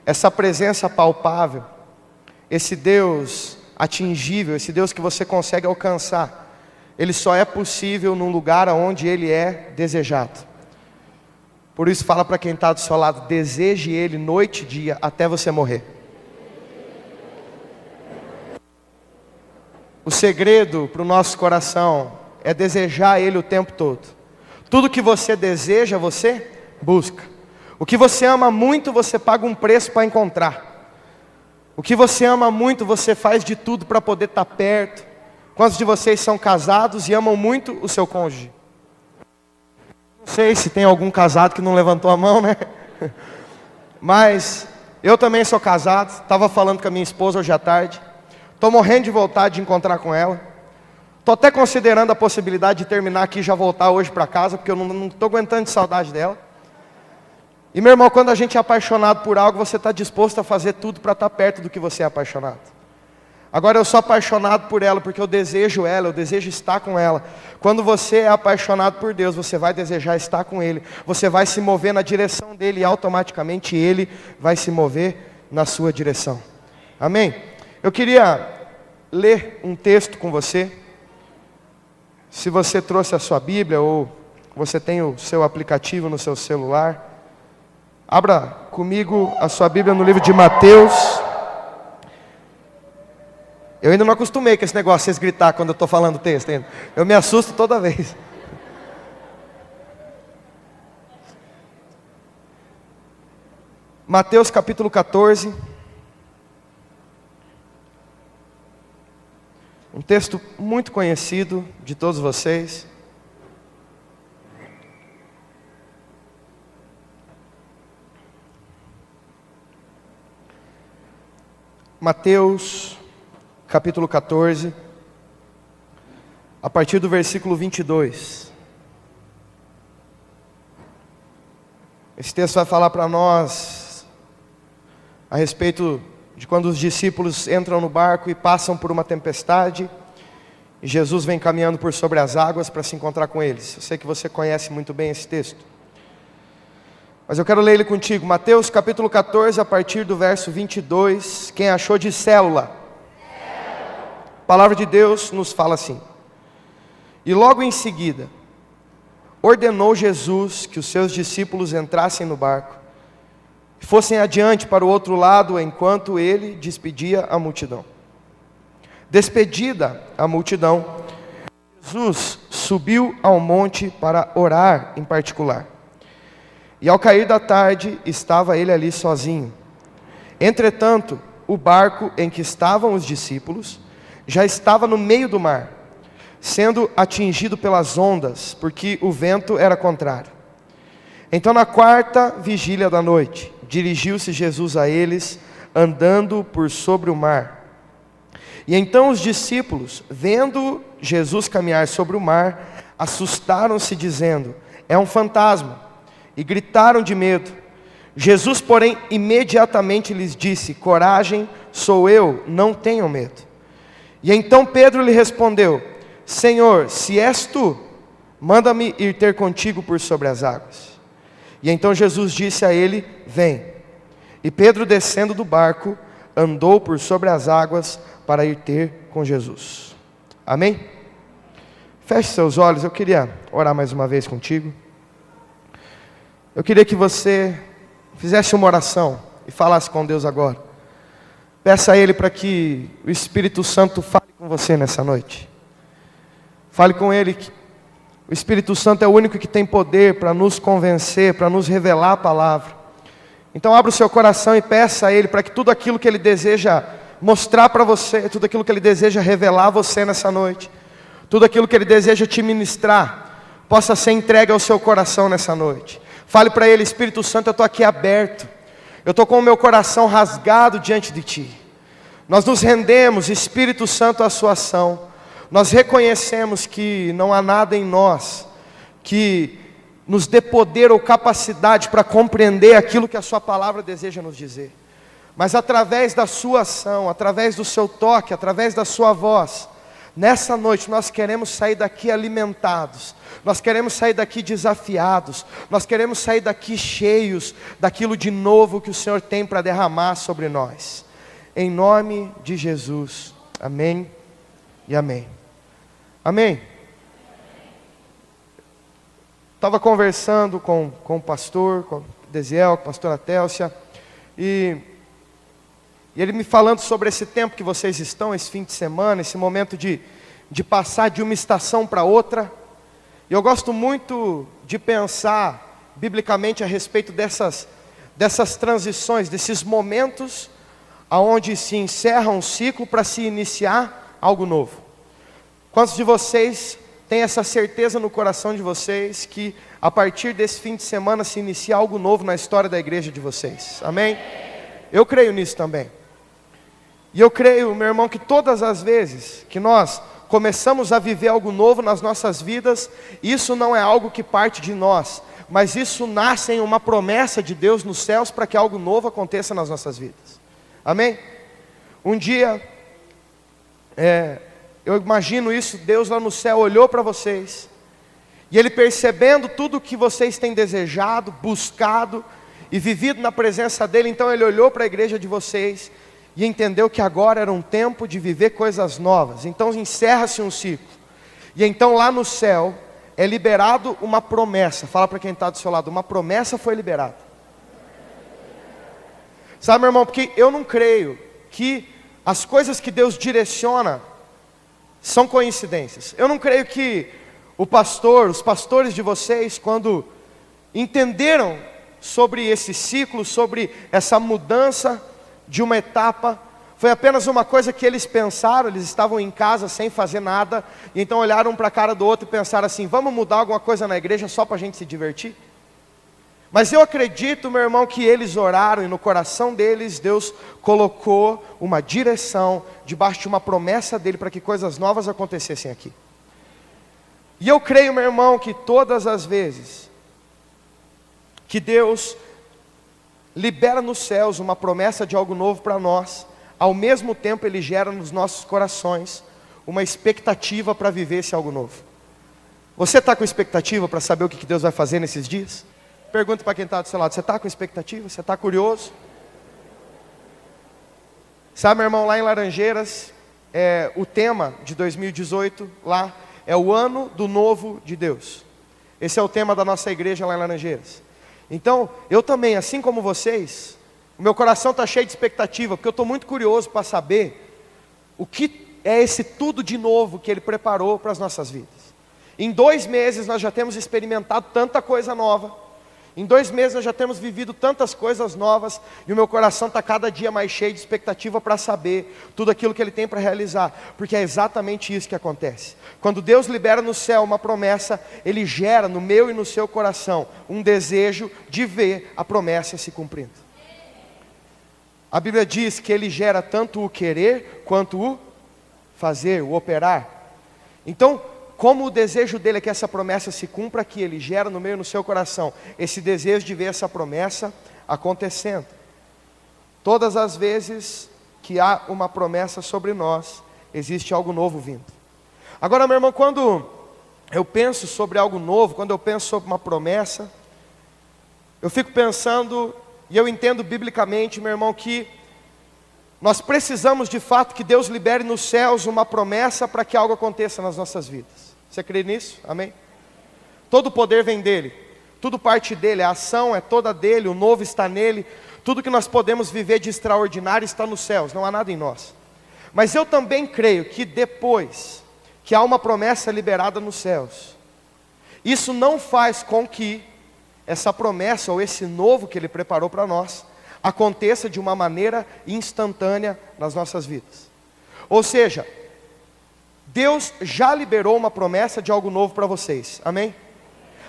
essa presença palpável, esse Deus atingível, esse Deus que você consegue alcançar, Ele só é possível num lugar onde Ele é desejado. Por isso fala para quem está do seu lado, deseje Ele noite e dia até você morrer. O segredo para o nosso coração é desejar Ele o tempo todo. Tudo que você deseja, você busca. O que você ama muito, você paga um preço para encontrar. O que você ama muito, você faz de tudo para poder estar perto. Quantos de vocês são casados e amam muito o seu cônjuge? Não sei se tem algum casado que não levantou a mão, né? Mas eu também sou casado. Estava falando com a minha esposa hoje à tarde. Estou morrendo de vontade de encontrar com ela. Estou até considerando a possibilidade de terminar aqui e já voltar hoje para casa, porque eu não estou aguentando de saudade dela. E meu irmão, quando a gente é apaixonado por algo, você está disposto a fazer tudo para estar perto do que você é apaixonado. Agora eu sou apaixonado por ela, porque eu desejo ela, eu desejo estar com ela. Quando você é apaixonado por Deus, você vai desejar estar com Ele. Você vai se mover na direção dEle e automaticamente Ele vai se mover na sua direção. Amém? Eu queria ler um texto com você. Se você trouxe a sua Bíblia ou você tem o seu aplicativo no seu celular, abra comigo a sua Bíblia no livro de Mateus. Eu ainda não acostumei com esse negócio de vocês gritar quando eu estou falando o texto ainda. Eu me assusto toda vez. Mateus capítulo 14. Um texto muito conhecido de todos vocês. Mateus capítulo 14, a partir do versículo 22. Esse texto vai falar para nós a respeito de quando os discípulos entram no barco e passam por uma tempestade, e Jesus vem caminhando por sobre as águas para se encontrar com eles. Eu sei que você conhece muito bem esse texto, mas eu quero ler ele contigo. Mateus capítulo 14, a partir do verso 22. Quem achou de célula? A palavra de Deus nos fala assim: e logo em seguida, ordenou Jesus que os seus discípulos entrassem no barco, e fossem adiante para o outro lado, enquanto ele despedia a multidão. Despedida a multidão, Jesus subiu ao monte para orar em particular. E ao cair da tarde, estava ele ali sozinho. Entretanto, o barco em que estavam os discípulos já estava no meio do mar, sendo atingido pelas ondas, porque o vento era contrário. Então, na quarta vigília da noite, dirigiu-se Jesus a eles, andando por sobre o mar. E então os discípulos, vendo Jesus caminhar sobre o mar, assustaram-se, dizendo: é um fantasma, e gritaram de medo. Jesus, porém, imediatamente lhes disse: coragem, sou eu, não tenham medo. E então Pedro lhe respondeu: Senhor, se és tu, manda-me ir ter contigo por sobre as águas. E então Jesus disse a ele: vem. E Pedro, descendo do barco, andou por sobre as águas para ir ter com Jesus. Amém? Feche seus olhos. Eu queria orar mais uma vez contigo. Eu queria que você fizesse uma oração e falasse com Deus agora. Peça a Ele para que o Espírito Santo fale com você nessa noite. Fale com Ele que o Espírito Santo é o único que tem poder para nos convencer, para nos revelar a palavra. Então abra o seu coração e peça a Ele para que tudo aquilo que Ele deseja mostrar para você, tudo aquilo que Ele deseja revelar a você nessa noite, tudo aquilo que Ele deseja te ministrar, possa ser entregue ao seu coração nessa noite. Fale para Ele: Espírito Santo, eu estou aqui aberto. Eu estou com o meu coração rasgado diante de Ti. Nós nos rendemos, Espírito Santo, à Sua ação. Nós reconhecemos que não há nada em nós que nos dê poder ou capacidade para compreender aquilo que a Sua palavra deseja nos dizer. Mas através da Sua ação, através do Seu toque, através da Sua voz, Nessa noite nós queremos sair daqui alimentados, nós queremos sair daqui desafiados, nós queremos sair daqui cheios daquilo de novo que o Senhor tem para derramar sobre nós. Em nome de Jesus, amém e amém. Amém. Estava conversando com o pastor, com o Desiel, com a pastora Télcia, e ele me falando sobre esse tempo que vocês estão, esse fim de semana, esse momento de passar de uma estação para outra. E eu gosto muito de pensar biblicamente a respeito dessas transições, desses momentos onde se encerra um ciclo para se iniciar algo novo. Quantos de vocês têm essa certeza no coração de vocês que a partir desse fim de semana se inicia algo novo na história da igreja de vocês? Amém? Eu creio nisso também. E eu creio, meu irmão, que todas as vezes que nós começamos a viver algo novo nas nossas vidas, isso não é algo que parte de nós, mas isso nasce em uma promessa de Deus nos céus para que algo novo aconteça nas nossas vidas. Amém? Um dia, eu imagino isso, Deus lá no céu olhou para vocês, e Ele percebendo tudo o que vocês têm desejado, buscado e vivido na presença dEle, então Ele olhou para a igreja de vocês e entendeu que agora era um tempo de viver coisas novas. Então encerra-se um ciclo. E então lá no céu é liberado uma promessa. Fala para quem está do seu lado, uma promessa foi liberada. Sabe, meu irmão, porque eu não creio que as coisas que Deus direciona são coincidências. Eu não creio que os pastores de vocês, quando entenderam sobre esse ciclo, sobre essa mudança de uma etapa, foi apenas uma coisa que eles pensaram. Eles estavam em casa sem fazer nada, e então olharam um para a cara do outro e pensaram assim: vamos mudar alguma coisa na igreja só para a gente se divertir? Mas eu acredito, meu irmão, que eles oraram e no coração deles Deus colocou uma direção debaixo de uma promessa dele para que coisas novas acontecessem aqui. E eu creio, meu irmão, que todas as vezes que Deus libera nos céus uma promessa de algo novo para nós, ao mesmo tempo Ele gera nos nossos corações uma expectativa para viver esse algo novo. Você está com expectativa para saber o que Deus vai fazer nesses dias? Pergunta para quem está do seu lado, você está com expectativa? Você está curioso? Sabe, meu irmão, lá em Laranjeiras, o tema de 2018 lá é o ano do novo de Deus. Esse é o tema da nossa igreja lá em Laranjeiras. Então, eu também, assim como vocês, o meu coração está cheio de expectativa, porque eu estou muito curioso para saber o que é esse tudo de novo que Ele preparou para as nossas vidas. Em 2 meses nós já temos experimentado tanta coisa nova, em 2 meses nós já temos vivido tantas coisas novas, e o meu coração está cada dia mais cheio de expectativa para saber tudo aquilo que Ele tem para realizar, porque é exatamente isso que acontece. Quando Deus libera no céu uma promessa, Ele gera no meu e no seu coração um desejo de ver a promessa se cumprindo. A Bíblia diz que Ele gera tanto o querer quanto o fazer, o operar. Então, como o desejo dele é que essa promessa se cumpra aqui, Ele gera no meio e no seu coração esse desejo de ver essa promessa acontecendo. Todas as vezes que há uma promessa sobre nós, existe algo novo vindo. Agora, meu irmão, quando eu penso sobre algo novo, quando eu penso sobre uma promessa, eu fico pensando, e eu entendo biblicamente, meu irmão, que nós precisamos de fato que Deus libere nos céus uma promessa para que algo aconteça nas nossas vidas. Você crê nisso? Amém? Todo o poder vem dEle, tudo parte dEle, a ação é toda dEle, o novo está nele, tudo que nós podemos viver de extraordinário está nos céus, não há nada em nós. Mas eu também creio que depois que há uma promessa liberada nos céus, isso não faz com que essa promessa ou esse novo que Ele preparou para nós aconteça de uma maneira instantânea nas nossas vidas. Ou seja, Deus já liberou uma promessa de algo novo para vocês, amém?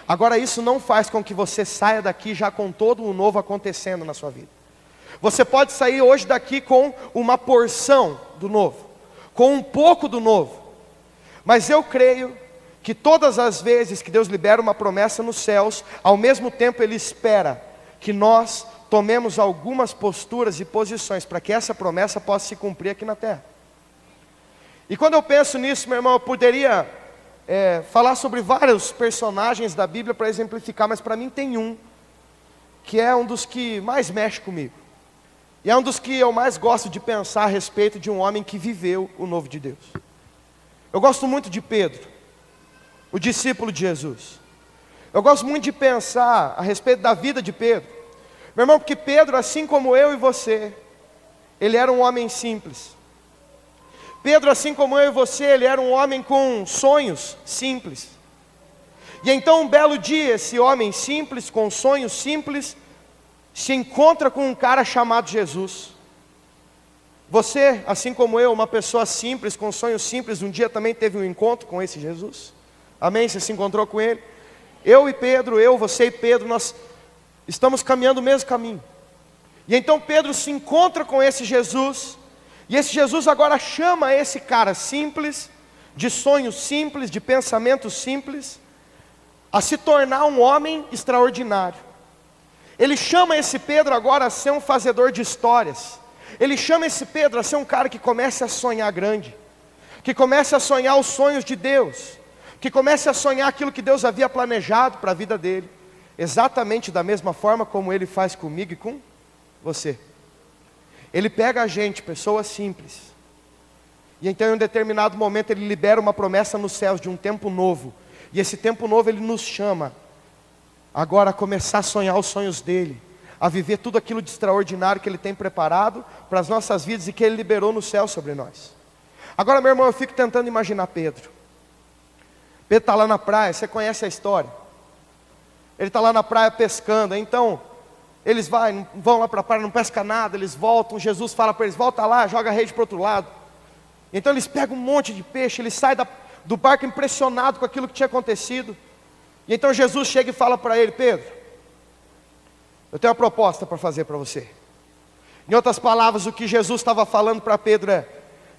Agora isso não faz com que você saia daqui já com todo o novo acontecendo na sua vida. Você pode sair hoje daqui com uma porção do novo, com um pouco do novo. Mas eu creio que todas as vezes que Deus libera uma promessa nos céus, ao mesmo tempo Ele espera que nós tomemos algumas posturas e posições para que essa promessa possa se cumprir aqui na terra. E quando eu penso nisso, meu irmão, eu poderia falar sobre vários personagens da Bíblia para exemplificar, mas para mim tem um, que é um dos que mais mexe comigo. E é um dos que eu mais gosto de pensar a respeito de um homem que viveu o novo de Deus. Eu gosto muito de Pedro, o discípulo de Jesus. Eu gosto muito de pensar a respeito da vida de Pedro. Meu irmão, porque Pedro, assim como eu e você, ele era um homem simples. Pedro, assim como eu e você, ele era um homem com sonhos simples. E então um belo dia, esse homem simples, com sonhos simples, se encontra com um cara chamado Jesus. Você, assim como eu, uma pessoa simples, com sonhos simples, um dia também teve um encontro com esse Jesus? Amém? Você se encontrou com ele? Eu e Pedro, você e Pedro, nós estamos caminhando o mesmo caminho. E então Pedro se encontra com esse Jesus, e esse Jesus agora chama esse cara simples, de sonhos simples, de pensamentos simples, a se tornar um homem extraordinário. Ele chama esse Pedro agora a ser um fazedor de histórias. Ele chama esse Pedro a ser um cara que comece a sonhar grande, que comece a sonhar os sonhos de Deus, que comece a sonhar aquilo que Deus havia planejado para a vida dele, exatamente da mesma forma como ele faz comigo e com você. Ele pega a gente, pessoas simples, e então em um determinado momento ele libera uma promessa nos céus de um tempo novo, e esse tempo novo ele nos chama agora a começar a sonhar os sonhos dele, a viver tudo aquilo de extraordinário que ele tem preparado para as nossas vidas e que ele liberou no céu sobre nós. Agora, meu irmão, eu fico tentando imaginar Pedro. Pedro está lá na praia, você conhece a história. Ele está lá na praia pescando, então eles vão lá para a praia, não pescam nada, eles voltam, Jesus fala para eles, volta lá, joga a rede para o outro lado. Então eles pegam um monte de peixe, eles saem do barco impressionado com aquilo que tinha acontecido. E então Jesus chega e fala para ele, Pedro, eu tenho uma proposta para fazer para você. Em outras palavras, o que Jesus estava falando para Pedro é,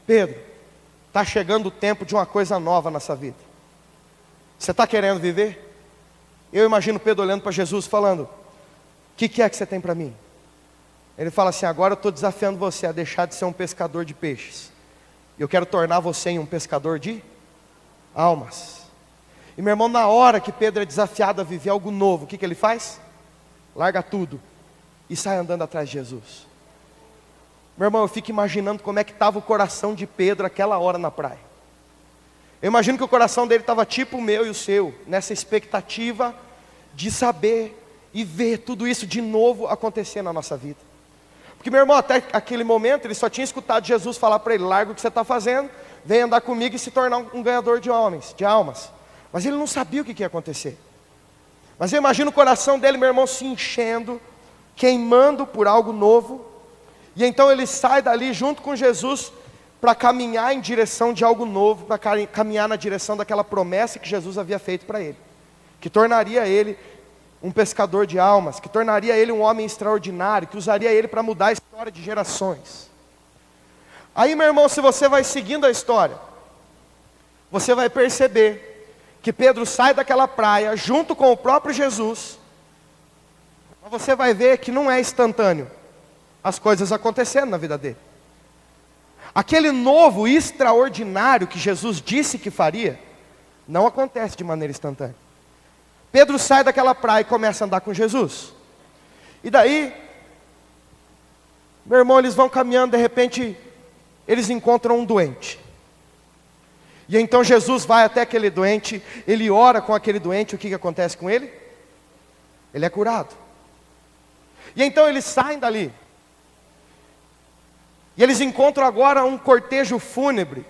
Pedro, está chegando o tempo de uma coisa nova nessa vida. Você está querendo viver? Eu imagino Pedro olhando para Jesus falando, o que é que você tem para mim? Ele fala assim, agora eu estou desafiando você a deixar de ser um pescador de peixes. Eu quero tornar você em um pescador de almas. E meu irmão, na hora que Pedro é desafiado a viver algo novo, o que ele faz? Larga tudo e sai andando atrás de Jesus. Meu irmão, eu fico imaginando como é que estava o coração de Pedro aquela hora na praia. Eu imagino que o coração dele estava tipo o meu e o seu, nessa expectativa de saber e ver tudo isso de novo acontecer na nossa vida. Porque meu irmão, até aquele momento, ele só tinha escutado Jesus falar para ele, larga o que você está fazendo, vem andar comigo e se tornar um ganhador de almas. Mas ele não sabia o que ia acontecer. Mas eu imagino o coração dele, meu irmão, se enchendo, queimando por algo novo. E então ele sai dali junto com Jesus para caminhar em direção de algo novo, para caminhar na direção daquela promessa que Jesus havia feito para ele, que tornaria ele um pescador de almas, que tornaria ele um homem extraordinário, que usaria ele para mudar a história de gerações. Aí, meu irmão, se você vai seguindo a história, você vai perceber que Pedro sai daquela praia junto com o próprio Jesus. Mas você vai ver que não é instantâneo as coisas acontecendo na vida dele. Aquele novo extraordinário que Jesus disse que faria, não acontece de maneira instantânea. Pedro sai daquela praia e começa a andar com Jesus. E daí, meu irmão, eles vão caminhando, de repente, eles encontram um doente. E então Jesus vai até aquele doente, ele ora com aquele doente, o que acontece com ele? Ele é curado. E então eles saem dali. E eles encontram agora um cortejo fúnebre.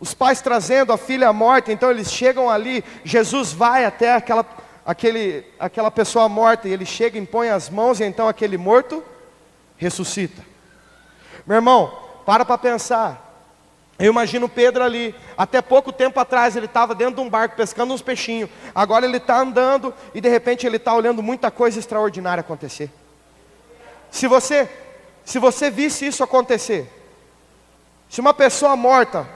Os pais trazendo a filha morta, então eles chegam ali, Jesus vai até aquela pessoa morta, e ele chega, impõe as mãos, e então aquele morto ressuscita. Meu irmão, para pensar. Eu imagino Pedro ali, até pouco tempo atrás ele estava dentro de um barco pescando uns peixinhos, agora ele está andando e de repente ele está olhando muita coisa extraordinária acontecer. Se você visse isso acontecer, se uma pessoa morta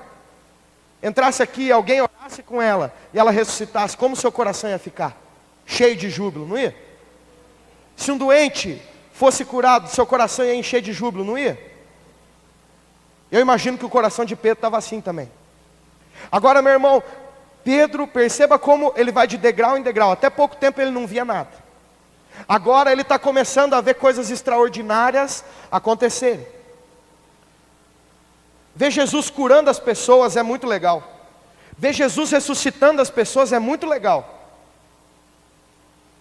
entrasse aqui, alguém orasse com ela e ela ressuscitasse, como seu coração ia ficar? Cheio de júbilo, não ia? Se um doente fosse curado, seu coração ia encher de júbilo, não ia? Eu imagino que o coração de Pedro estava assim também. Agora, meu irmão, Pedro, perceba como ele vai de degrau em degrau. Até pouco tempo ele não via nada. Agora ele está começando a ver coisas extraordinárias acontecerem. Ver Jesus curando as pessoas é muito legal. Ver Jesus ressuscitando as pessoas é muito legal.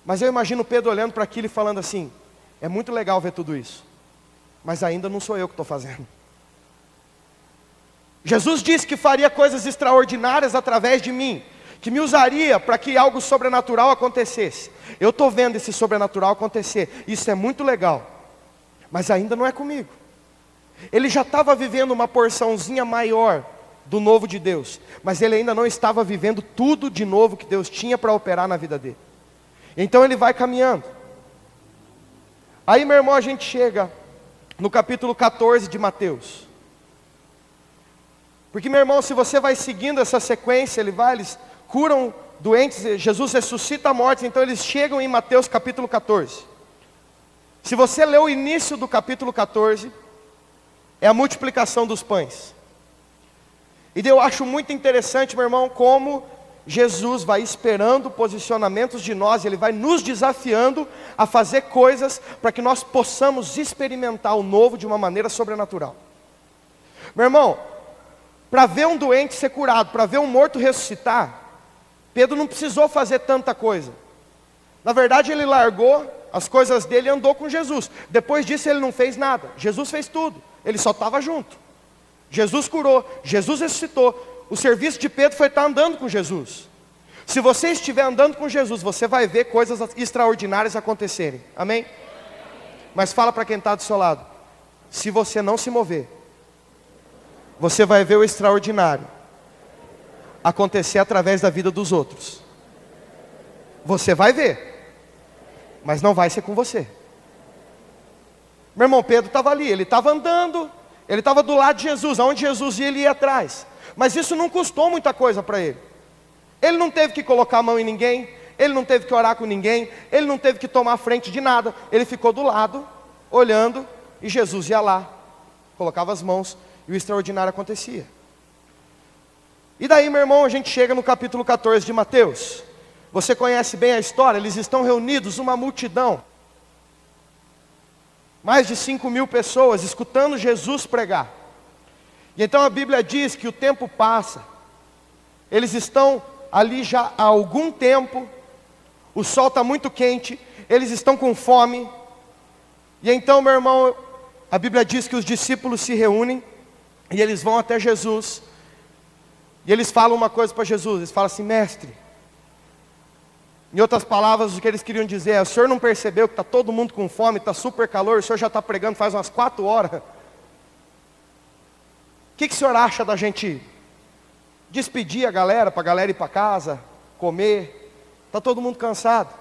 Mas eu imagino Pedro olhando para aquilo e falando assim: é muito legal ver tudo isso, mas ainda não sou eu que estou fazendo. Jesus disse que faria coisas extraordinárias através de mim, que me usaria para que algo sobrenatural acontecesse. Eu estou vendo esse sobrenatural acontecer, isso é muito legal, mas ainda não é comigo. Ele já estava vivendo uma porçãozinha maior do novo de Deus, mas ele ainda não estava vivendo tudo de novo que Deus tinha para operar na vida dele. Então ele vai caminhando. Aí, meu irmão, a gente chega no capítulo 14 de Mateus. Porque, meu irmão, se você vai seguindo essa sequência, eles curam doentes, Jesus ressuscita mortos, então eles chegam em Mateus capítulo 14. Se você ler o início do capítulo 14, é a multiplicação dos pães. E eu acho muito interessante, meu irmão, como Jesus vai esperando posicionamentos de nós, Ele vai nos desafiando a fazer coisas para que nós possamos experimentar o novo de uma maneira sobrenatural. Meu irmão, para ver um doente ser curado, para ver um morto ressuscitar, Pedro não precisou fazer tanta coisa. Na verdade, ele largou as coisas dele e andou com Jesus. Depois disso ele não fez nada, Jesus fez tudo, ele só estava junto. Jesus curou, Jesus ressuscitou. O serviço de Pedro foi estar andando com Jesus. Se você estiver andando com Jesus, você vai ver coisas extraordinárias acontecerem, amém? Mas fala para quem está do seu lado: se você não se mover, você vai ver o extraordinário acontecer através da vida dos outros. Você vai ver, mas não vai ser com você. Meu irmão, Pedro estava ali, ele estava andando, ele estava do lado de Jesus, aonde Jesus ia, ele ia atrás. Mas isso não custou muita coisa para ele. Ele não teve que colocar a mão em ninguém, ele não teve que orar com ninguém, ele não teve que tomar frente de nada. Ele ficou do lado, olhando, e Jesus ia lá, colocava as mãos, e o extraordinário acontecia. E daí, meu irmão, a gente chega no capítulo 14 de Mateus. Você conhece bem a história, eles estão reunidos, uma multidão. Mais de 5.000 pessoas escutando Jesus pregar. E então a Bíblia diz que o tempo passa. Eles estão ali já há algum tempo. O sol está muito quente. Eles estão com fome. E então, meu irmão, a Bíblia diz que os discípulos se reúnem. E eles vão até Jesus. E eles falam uma coisa para Jesus. Eles falam assim: mestre. Em outras palavras, o que eles queriam dizer é: o senhor não percebeu que está todo mundo com fome, está super calor, o senhor já está pregando faz umas 4 horas. O que o senhor acha da gente despedir a galera, para a galera ir para casa, comer? Está todo mundo cansado.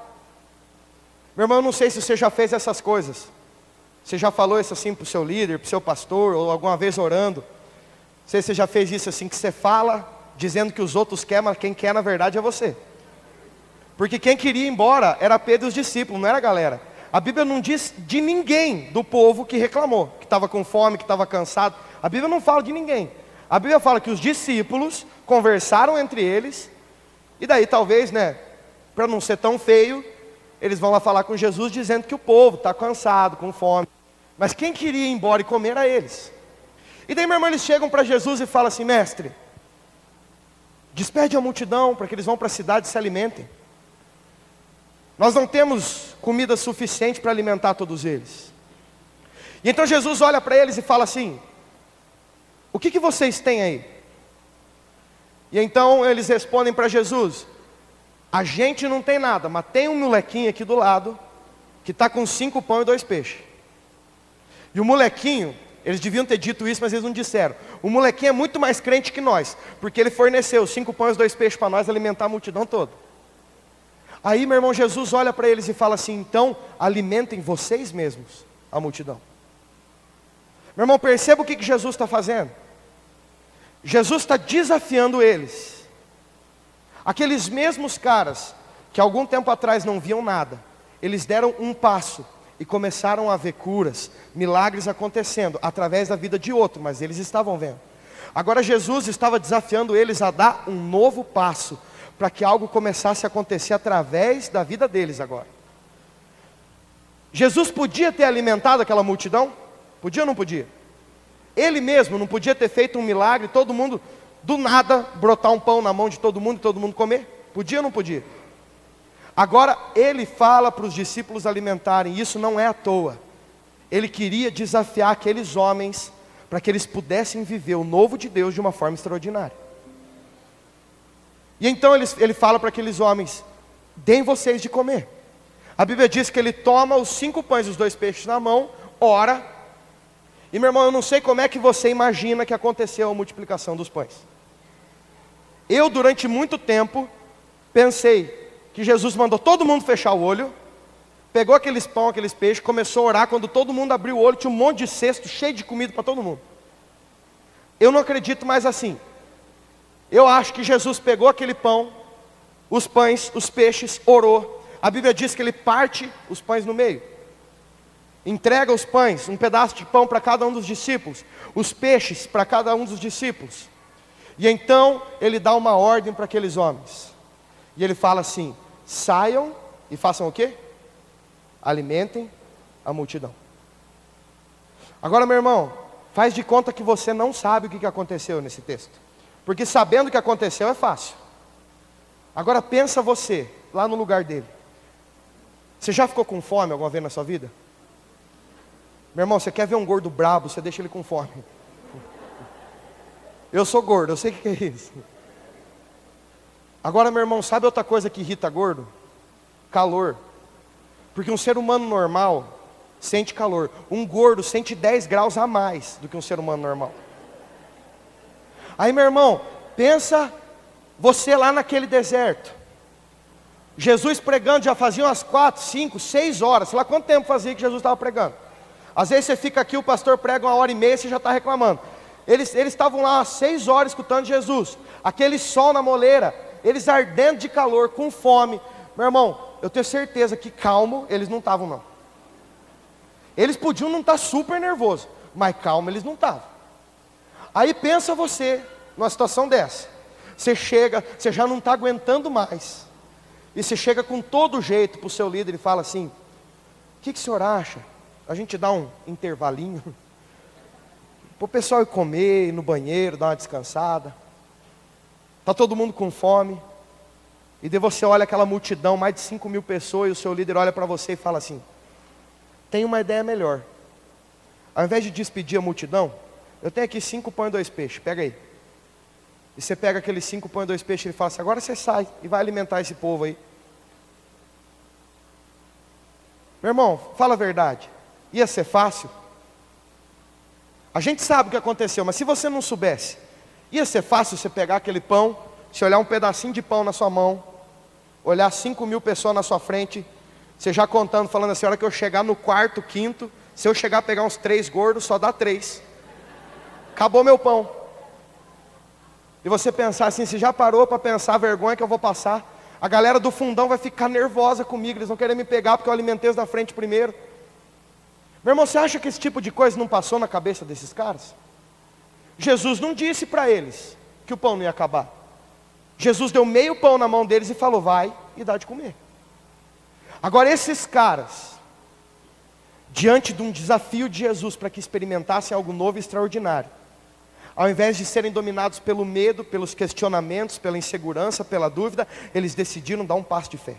Meu irmão, eu não sei se você já fez essas coisas. Você já falou isso assim para o seu líder, para o seu pastor, ou alguma vez orando? Não sei se você já fez isso assim, que você fala, dizendo que os outros querem, mas quem quer na verdade é você. Porque quem queria ir embora era Pedro e os discípulos, não era a galera. A Bíblia não diz de ninguém do povo que reclamou, que estava com fome, que estava cansado. A Bíblia não fala de ninguém. A Bíblia fala que os discípulos conversaram entre eles, e daí talvez, para não ser tão feio, eles vão lá falar com Jesus dizendo que o povo está cansado, com fome. Mas quem queria ir embora e comer era eles. E daí, meu irmão, eles chegam para Jesus e falam assim: mestre, despede a multidão para que eles vão para a cidade e se alimentem. Nós não temos comida suficiente para alimentar todos eles. E então Jesus olha para eles e fala assim: o que vocês têm aí? E então eles respondem para Jesus: a gente não tem nada, mas tem um molequinho aqui do lado, que está com 5 pães e 2 peixes. E o molequinho, eles deviam ter dito isso, mas eles não disseram. O molequinho é muito mais crente que nós, porque ele forneceu 5 pães e 2 peixes para nós alimentar a multidão toda. Aí, meu irmão, Jesus olha para eles e fala assim: então, alimentem vocês mesmos a multidão. Meu irmão, perceba o que Jesus está fazendo. Jesus está desafiando eles. Aqueles mesmos caras, que algum tempo atrás não viam nada, eles deram um passo, e começaram a ver curas, milagres acontecendo através da vida de outro, mas eles estavam vendo. Agora Jesus estava desafiando eles a dar um novo passo, para que algo começasse a acontecer através da vida deles agora. Jesus podia ter alimentado aquela multidão? Podia ou não podia? Ele mesmo não podia ter feito um milagre, todo mundo, do nada, brotar um pão na mão de todo mundo e todo mundo comer? Podia ou não podia? Agora ele fala para os discípulos alimentarem, isso não é à toa. Ele queria desafiar aqueles homens, para que eles pudessem viver o novo de Deus de uma forma extraordinária. E então ele fala para aqueles homens, deem vocês de comer. A Bíblia diz que ele toma os 5 pães e os 2 peixes na mão, ora. E meu irmão, eu não sei como é que você imagina que aconteceu a multiplicação dos pães. Eu durante muito tempo pensei que Jesus mandou todo mundo fechar o olho, pegou aqueles pão, aqueles peixes, começou a orar. Quando todo mundo abriu o olho, tinha um monte de cesto cheio de comida para todo mundo. Eu não acredito mais assim. Eu acho que Jesus pegou aquele pão, os pães, os peixes, orou. A Bíblia diz que ele parte os pães no meio, entrega os pães, um pedaço de pão para cada um dos discípulos, os peixes para cada um dos discípulos. E então ele dá uma ordem para aqueles homens. E ele fala assim, saiam e façam o quê? Alimentem a multidão. Agora meu irmão, faz de conta que você não sabe o que aconteceu nesse texto, porque sabendo o que aconteceu é fácil. Agora pensa você, lá no lugar dele. Você já ficou com fome alguma vez na sua vida? Meu irmão, você quer ver um gordo brabo, você deixa ele com fome. Eu sou gordo, eu sei o que é isso. Agora meu irmão, sabe outra coisa que irrita gordo? Calor. Porque um ser humano normal sente calor. Um gordo sente 10 graus a mais do que um ser humano normal. Aí meu irmão, pensa você lá naquele deserto. Jesus pregando já fazia umas 4, 5, 6 horas. Sei lá quanto tempo fazia que Jesus estava pregando. Às vezes você fica aqui, o pastor prega 1h30 e você já está reclamando. Eles estavam lá 6 horas escutando Jesus. Aquele sol na moleira, eles ardendo de calor, com fome. Meu irmão, eu tenho certeza que calmo eles não estavam não. Eles podiam não estar super nervosos, mas calmo eles não estavam. Aí pensa você, numa situação dessa. Você chega, você já não está aguentando mais. E você chega com todo jeito para o seu líder e fala assim, o que o senhor acha? A gente dá um intervalinho, para o pessoal ir comer, ir no banheiro, dar uma descansada. Está todo mundo com fome. E daí você olha aquela multidão, mais de 5.000 pessoas, e o seu líder olha para você e fala assim, tem uma ideia melhor. Ao invés de despedir a multidão, eu tenho aqui 5 pães e 2 peixes, pega aí. E você pega aqueles 5 pães e 2 peixes e ele fala assim, agora você sai e vai alimentar esse povo aí. Meu irmão, fala a verdade, ia ser fácil? A gente sabe o que aconteceu, mas se você não soubesse, ia ser fácil você pegar aquele pão, você olhar um pedacinho de pão na sua mão, olhar 5.000 pessoas na sua frente, você já contando, falando assim, a hora que eu chegar no quarto, quinto, se eu chegar a pegar uns 3 gordos, só dá 3. Acabou meu pão. E você pensar assim, você já parou para pensar a vergonha que eu vou passar? A galera do fundão vai ficar nervosa comigo, eles vão querer me pegar porque eu alimentei os da frente primeiro. Meu irmão, você acha que esse tipo de coisa não passou na cabeça desses caras? Jesus não disse para eles que o pão não ia acabar. Jesus deu meio pão na mão deles e falou, vai e dá de comer. Agora esses caras, diante de um desafio de Jesus para que experimentassem algo novo e extraordinário, ao invés de serem dominados pelo medo, pelos questionamentos, pela insegurança, pela dúvida, eles decidiram dar um passo de fé.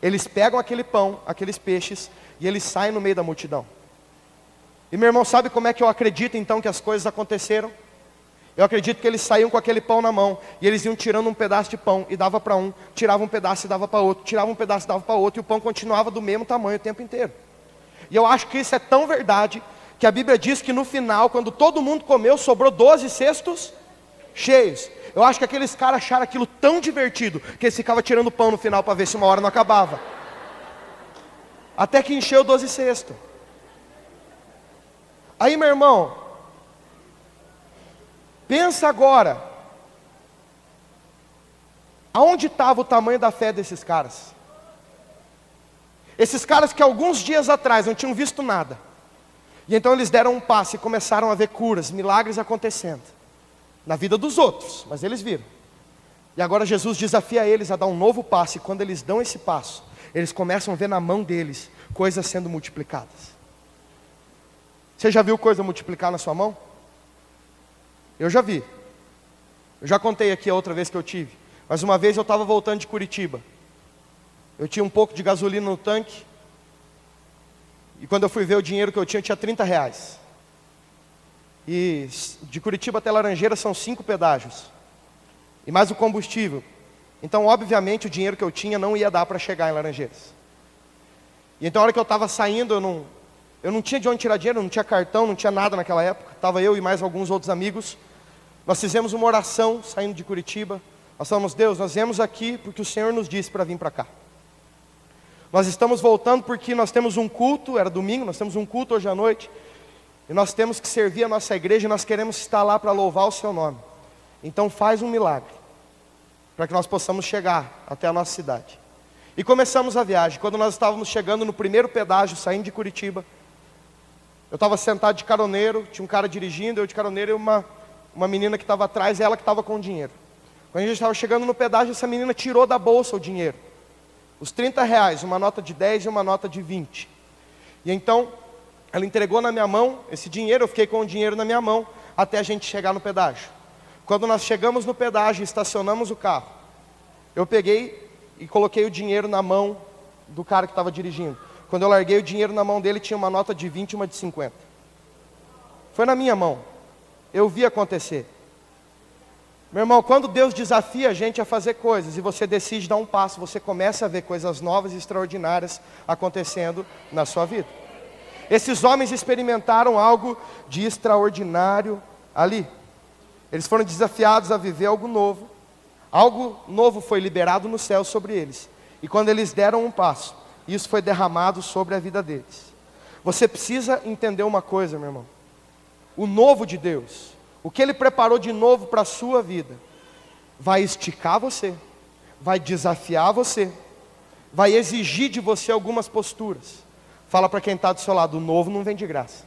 Eles pegam aquele pão, aqueles peixes, e eles saem no meio da multidão. E meu irmão, sabe como é que eu acredito então que as coisas aconteceram? Eu acredito que eles saíam com aquele pão na mão, e eles iam tirando um pedaço de pão, e dava para um, tirava um pedaço e dava para outro, tirava um pedaço e dava para outro, e o pão continuava do mesmo tamanho o tempo inteiro. E eu acho que isso é tão verdade, que a Bíblia diz que no final, quando todo mundo comeu, sobrou 12 cestos cheios. Eu acho que aqueles caras acharam aquilo tão divertido, que eles ficavam tirando pão no final para ver se uma hora não acabava. Até que encheu 12 cestos. Aí meu irmão, pensa agora, aonde estava o tamanho da fé desses caras? Esses caras que alguns dias atrás não tinham visto nada. E então eles deram um passo e começaram a ver curas, milagres acontecendo. Na vida dos outros, mas eles viram. E agora Jesus desafia eles a dar um novo passo. E quando eles dão esse passo, eles começam a ver na mão deles coisas sendo multiplicadas. Você já viu coisa multiplicar na sua mão? Eu já vi. Eu já contei aqui a outra vez que eu tive. Mas uma vez eu estava voltando de Curitiba. Eu tinha um pouco de gasolina no tanque. E quando eu fui ver o dinheiro que eu tinha R$30. E de Curitiba até Laranjeiras são 5 pedágios. E mais o combustível. Então, obviamente, o dinheiro que eu tinha não ia dar para chegar em Laranjeiras. E então, a hora que eu estava saindo, eu não tinha de onde tirar dinheiro, não tinha cartão, não tinha nada naquela época. Estava eu e mais alguns outros amigos. Nós fizemos uma oração saindo de Curitiba. Nós falamos: Deus, nós viemos aqui porque o Senhor nos disse para vir para cá. Nós estamos voltando porque nós temos um culto, era domingo, nós temos um culto hoje à noite. E nós temos que servir a nossa igreja e nós queremos estar lá para louvar o seu nome. Então faz um milagre, para que nós possamos chegar até a nossa cidade. E começamos a viagem. Quando nós estávamos chegando no primeiro pedágio, saindo de Curitiba, eu estava sentado de caroneiro, tinha um cara dirigindo, eu de caroneiro e uma menina que estava atrás, ela que estava com o dinheiro. Quando a gente estava chegando no pedágio, essa menina tirou da bolsa o dinheiro. Os R$30, uma nota de 10 e uma nota de 20. E então, ela entregou na minha mão esse dinheiro, eu fiquei com o dinheiro na minha mão, até a gente chegar no pedágio. Quando nós chegamos no pedágio e estacionamos o carro, eu peguei e coloquei o dinheiro na mão do cara que estava dirigindo. Quando eu larguei o dinheiro na mão dele, tinha uma nota de 20 e uma de 50. Foi na minha mão. Eu vi acontecer. Meu irmão, quando Deus desafia a gente a fazer coisas e você decide dar um passo, você começa a ver coisas novas e extraordinárias acontecendo na sua vida. Esses homens experimentaram algo de extraordinário ali. Eles foram desafiados a viver algo novo. Algo novo foi liberado no céu sobre eles. E quando eles deram um passo, isso foi derramado sobre a vida deles. Você precisa entender uma coisa, meu irmão. O novo de Deus, o que Ele preparou de novo para a sua vida, vai esticar você, vai desafiar você, vai exigir de você algumas posturas. Fala para quem está do seu lado: o novo não vem de graça.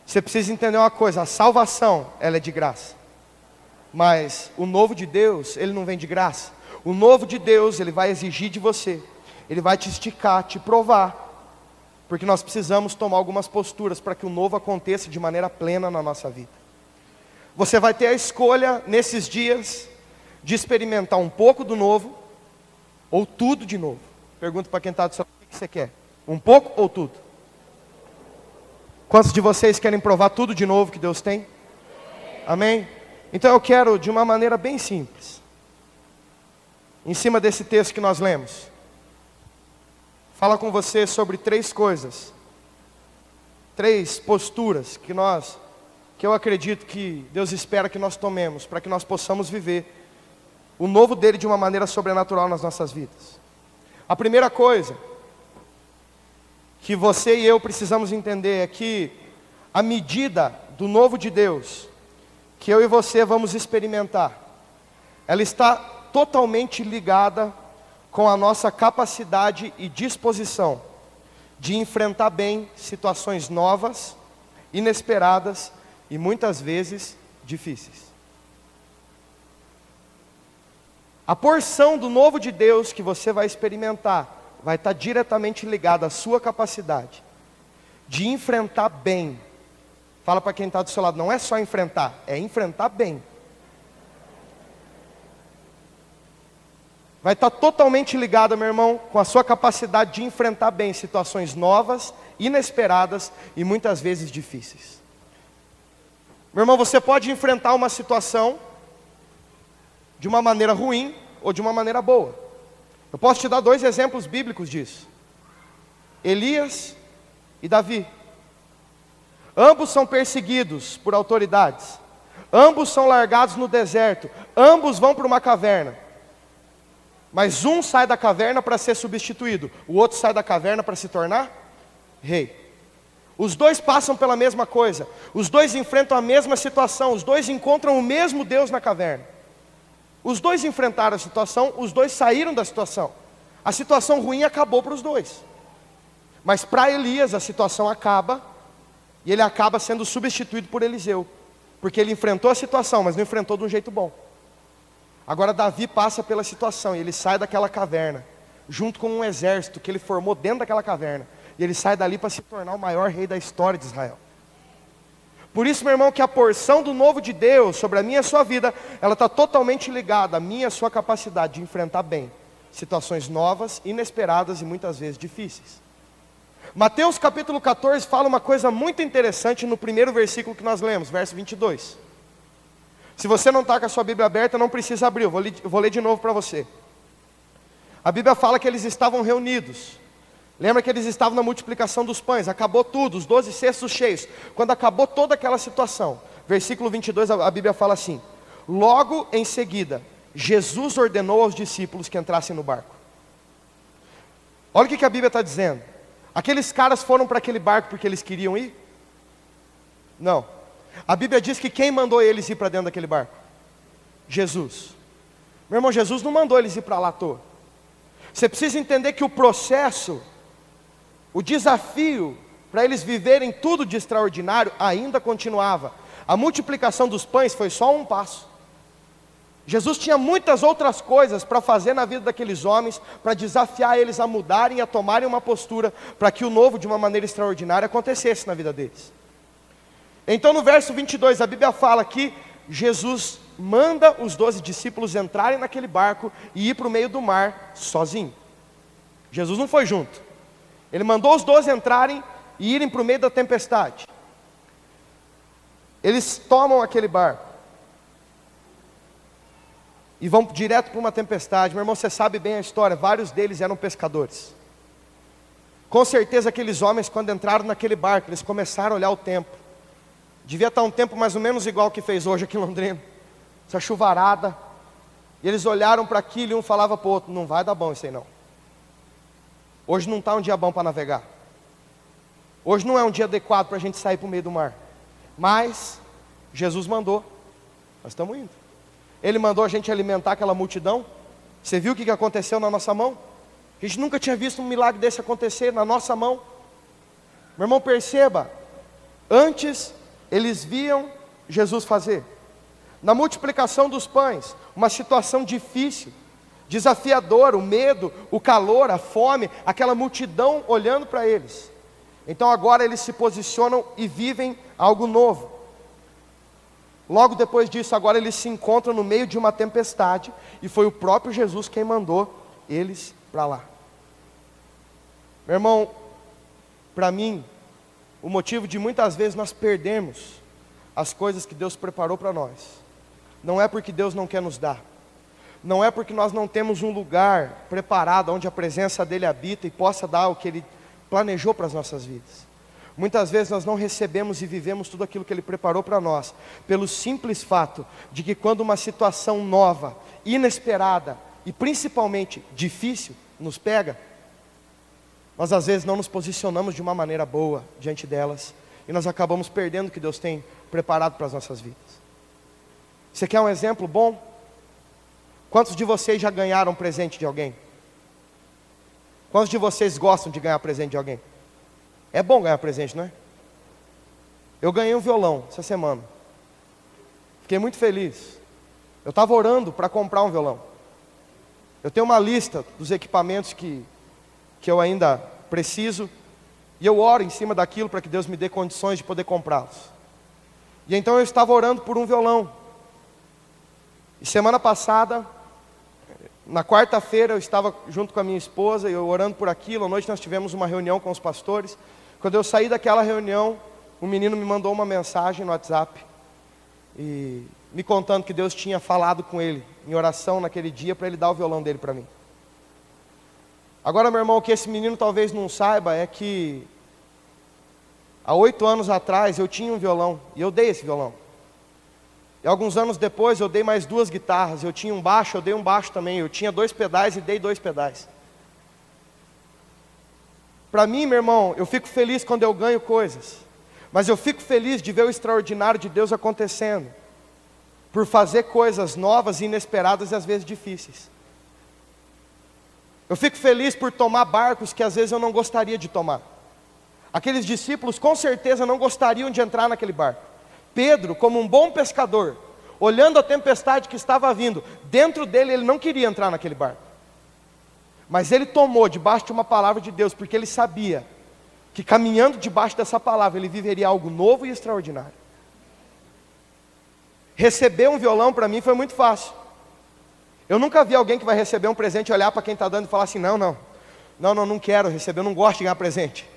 Você precisa entender uma coisa: a salvação, ela é de graça. Mas o novo de Deus, ele não vem de graça. O novo de Deus, ele vai exigir de você. Ele vai te esticar, te provar. Porque nós precisamos tomar algumas posturas para que o novo aconteça de maneira plena na nossa vida. Você vai ter a escolha nesses dias de experimentar um pouco do novo ou tudo de novo. Pergunto para quem está do seu lado: o que você quer? Um pouco ou tudo? Quantos de vocês querem provar tudo de novo que Deus tem? Amém? Então eu quero, de uma maneira bem simples, em cima desse texto que nós lemos, fala com você sobre 3 coisas, 3 posturas que eu acredito que Deus espera que nós tomemos, para que nós possamos viver o novo dele de uma maneira sobrenatural nas nossas vidas. A primeira coisa que você e eu precisamos entender é que a medida do novo de Deus, que eu e você vamos experimentar, ela está totalmente ligada com a nossa capacidade e disposição de enfrentar bem situações novas, inesperadas e muitas vezes difíceis. A porção do novo de Deus que você vai experimentar vai estar diretamente ligada à sua capacidade de enfrentar bem. Fala para quem está do seu lado: não é só enfrentar, é enfrentar bem. Vai estar totalmente ligada, meu irmão, com a sua capacidade de enfrentar bem situações novas, inesperadas e muitas vezes difíceis. Meu irmão, você pode enfrentar uma situação de uma maneira ruim ou de uma maneira boa. Eu posso te dar 2 exemplos bíblicos disso: Elias e Davi. Ambos são perseguidos por autoridades. Ambos são largados no deserto. Ambos vão para uma caverna. Mas um sai da caverna para ser substituído. O outro sai da caverna para se tornar rei. Os 2 passam pela mesma coisa. Os 2 enfrentam a mesma situação. Os 2 encontram o mesmo Deus na caverna. Os 2 enfrentaram a situação. Os 2 saíram da situação. A situação ruim acabou para os dois. Mas para Elias a situação acaba, e ele acaba sendo substituído por Eliseu. Porque ele enfrentou a situação, mas não enfrentou de um jeito bom. Agora Davi passa pela situação, e ele sai daquela caverna, junto com um exército que ele formou dentro daquela caverna. E ele sai dali para se tornar o maior rei da história de Israel. Por isso, meu irmão, que a porção do novo de Deus sobre a minha e a sua vida, ela está totalmente ligada à minha e a sua capacidade de enfrentar bem situações novas, inesperadas e muitas vezes difíceis. Mateus capítulo 14 fala uma coisa muito interessante no primeiro versículo que nós lemos, verso 22. Se você não está com a sua Bíblia aberta, não precisa abrir, eu vou ler de novo para você. A Bíblia fala que eles estavam reunidos. Lembra que eles estavam na multiplicação dos pães, acabou tudo, os 12 cestos cheios. Quando acabou toda aquela situação, versículo 22, a Bíblia fala assim: logo em seguida, Jesus ordenou aos discípulos que entrassem no barco. Olha o que a Bíblia está dizendo. Aqueles caras foram para aquele barco porque eles queriam ir? Não. A Bíblia diz que quem mandou eles ir para dentro daquele barco? Jesus. Meu irmão, Jesus não mandou eles ir para lá à toa. Você precisa entender que o processo, o desafio para eles viverem tudo de extraordinário ainda continuava. A multiplicação dos pães foi só um passo. Jesus tinha muitas outras coisas para fazer na vida daqueles homens, para desafiar eles a mudarem e a tomarem uma postura, para que o novo de uma maneira extraordinária acontecesse na vida deles. Então no verso 22 a Bíblia fala que Jesus manda os 12 discípulos entrarem naquele barco e ir para o meio do mar sozinho. Jesus não foi junto. Ele mandou os 12 entrarem e irem para o meio da tempestade. Eles tomam aquele barco e vão direto para uma tempestade. Meu irmão, você sabe bem a história, vários deles eram pescadores. Com certeza aqueles homens, quando entraram naquele barco, eles começaram a olhar o tempo. Devia estar um tempo mais ou menos igual ao que fez hoje aqui em Londrina, essa chuvarada. E eles olharam para aquilo e um falava para o outro: não vai dar bom isso aí não. Hoje não está um dia bom para navegar. Hoje não é um dia adequado para a gente sair para o meio do mar. Mas Jesus mandou, nós estamos indo. Ele mandou a gente alimentar aquela multidão. Você viu o que aconteceu na nossa mão? A gente nunca tinha visto um milagre desse acontecer na nossa mão. Meu irmão, perceba, antes eles viam Jesus fazer. Na multiplicação dos pães, uma situação difícil, desafiadora, o medo, o calor, a fome, aquela multidão olhando para eles. Então agora eles se posicionam e vivem algo novo. Logo depois disso, agora eles se encontram no meio de uma tempestade, e foi o próprio Jesus quem mandou eles para lá. Meu irmão, para mim, o motivo de muitas vezes nós perdermos as coisas que Deus preparou para nós, não é porque Deus não quer nos dar, não é porque nós não temos um lugar preparado onde a presença dEle habita e possa dar o que Ele planejou para as nossas vidas. Muitas vezes nós não recebemos e vivemos tudo aquilo que Ele preparou para nós, pelo simples fato de que quando uma situação nova, inesperada e principalmente difícil nos pega, nós às vezes não nos posicionamos de uma maneira boa diante delas, e nós acabamos perdendo o que Deus tem preparado para as nossas vidas. Você quer um exemplo bom? Quantos de vocês já ganharam presente de alguém? Quantos de vocês gostam de ganhar presente de alguém? É bom ganhar presente, não é? Eu ganhei um violão essa semana. Fiquei muito feliz. Eu estava orando para comprar um violão. Eu tenho uma lista dos equipamentos que eu ainda preciso, e eu oro em cima daquilo para que Deus me dê condições de poder comprá-los. E então eu estava orando por um violão. E semana passada, na quarta-feira, eu estava junto com a minha esposa, e eu orando por aquilo. À noite nós tivemos uma reunião com os pastores. Quando eu saí daquela reunião, um menino me mandou uma mensagem no WhatsApp, e me contando que Deus tinha falado com ele, em oração naquele dia, para ele dar o violão dele para mim. Agora, meu irmão, o que esse menino talvez não saiba é que há 8 anos atrás eu tinha um violão, e eu dei esse violão. E alguns anos depois eu dei mais 2 guitarras. Eu tinha um baixo, eu dei um baixo também. Eu tinha 2 pedais e dei 2 pedais. Para mim, meu irmão, eu fico feliz quando eu ganho coisas, mas eu fico feliz de ver o extraordinário de Deus acontecendo, por fazer coisas novas e inesperadas e às vezes difíceis. Eu fico feliz por tomar barcos que às vezes eu não gostaria de tomar. Aqueles discípulos com certeza não gostariam de entrar naquele barco. Pedro, como um bom pescador, olhando a tempestade que estava vindo, dentro dele ele não queria entrar naquele barco. Mas ele tomou debaixo de uma palavra de Deus, porque ele sabia que caminhando debaixo dessa palavra ele viveria algo novo e extraordinário. Receber um violão para mim foi muito fácil. Eu nunca vi alguém que vai receber um presente, olhar para quem está dando e falar assim, não quero receber, eu não gosto de ganhar presente.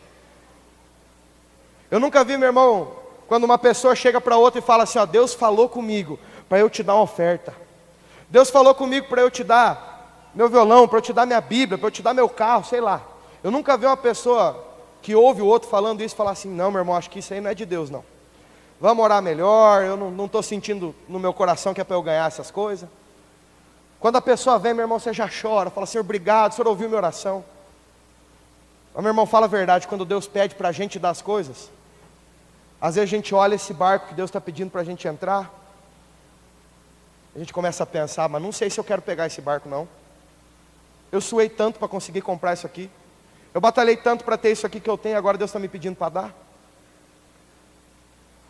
Eu nunca vi, meu irmão, quando uma pessoa chega para outra e fala assim, ó, Deus falou comigo para eu te dar uma oferta. Deus falou comigo para eu te dar meu violão, para eu te dar minha Bíblia, para eu te dar meu carro, sei lá. Eu nunca vi uma pessoa que ouve o outro falando isso e falar assim, não, meu irmão, acho que isso aí não é de Deus, não. Vamos orar melhor, eu não estou sentindo no meu coração que é para eu ganhar essas coisas. Quando a pessoa vem, meu irmão, você já chora, fala, Senhor, obrigado, o Senhor ouviu minha oração. Mas, meu irmão, fala a verdade, quando Deus pede para a gente dar as coisas, às vezes a gente olha esse barco que Deus está pedindo para a gente entrar, a gente começa a pensar, mas não sei se eu quero pegar esse barco não. Eu suei tanto para conseguir comprar isso aqui. Eu batalhei tanto para ter isso aqui que eu tenho, agora Deus está me pedindo para dar.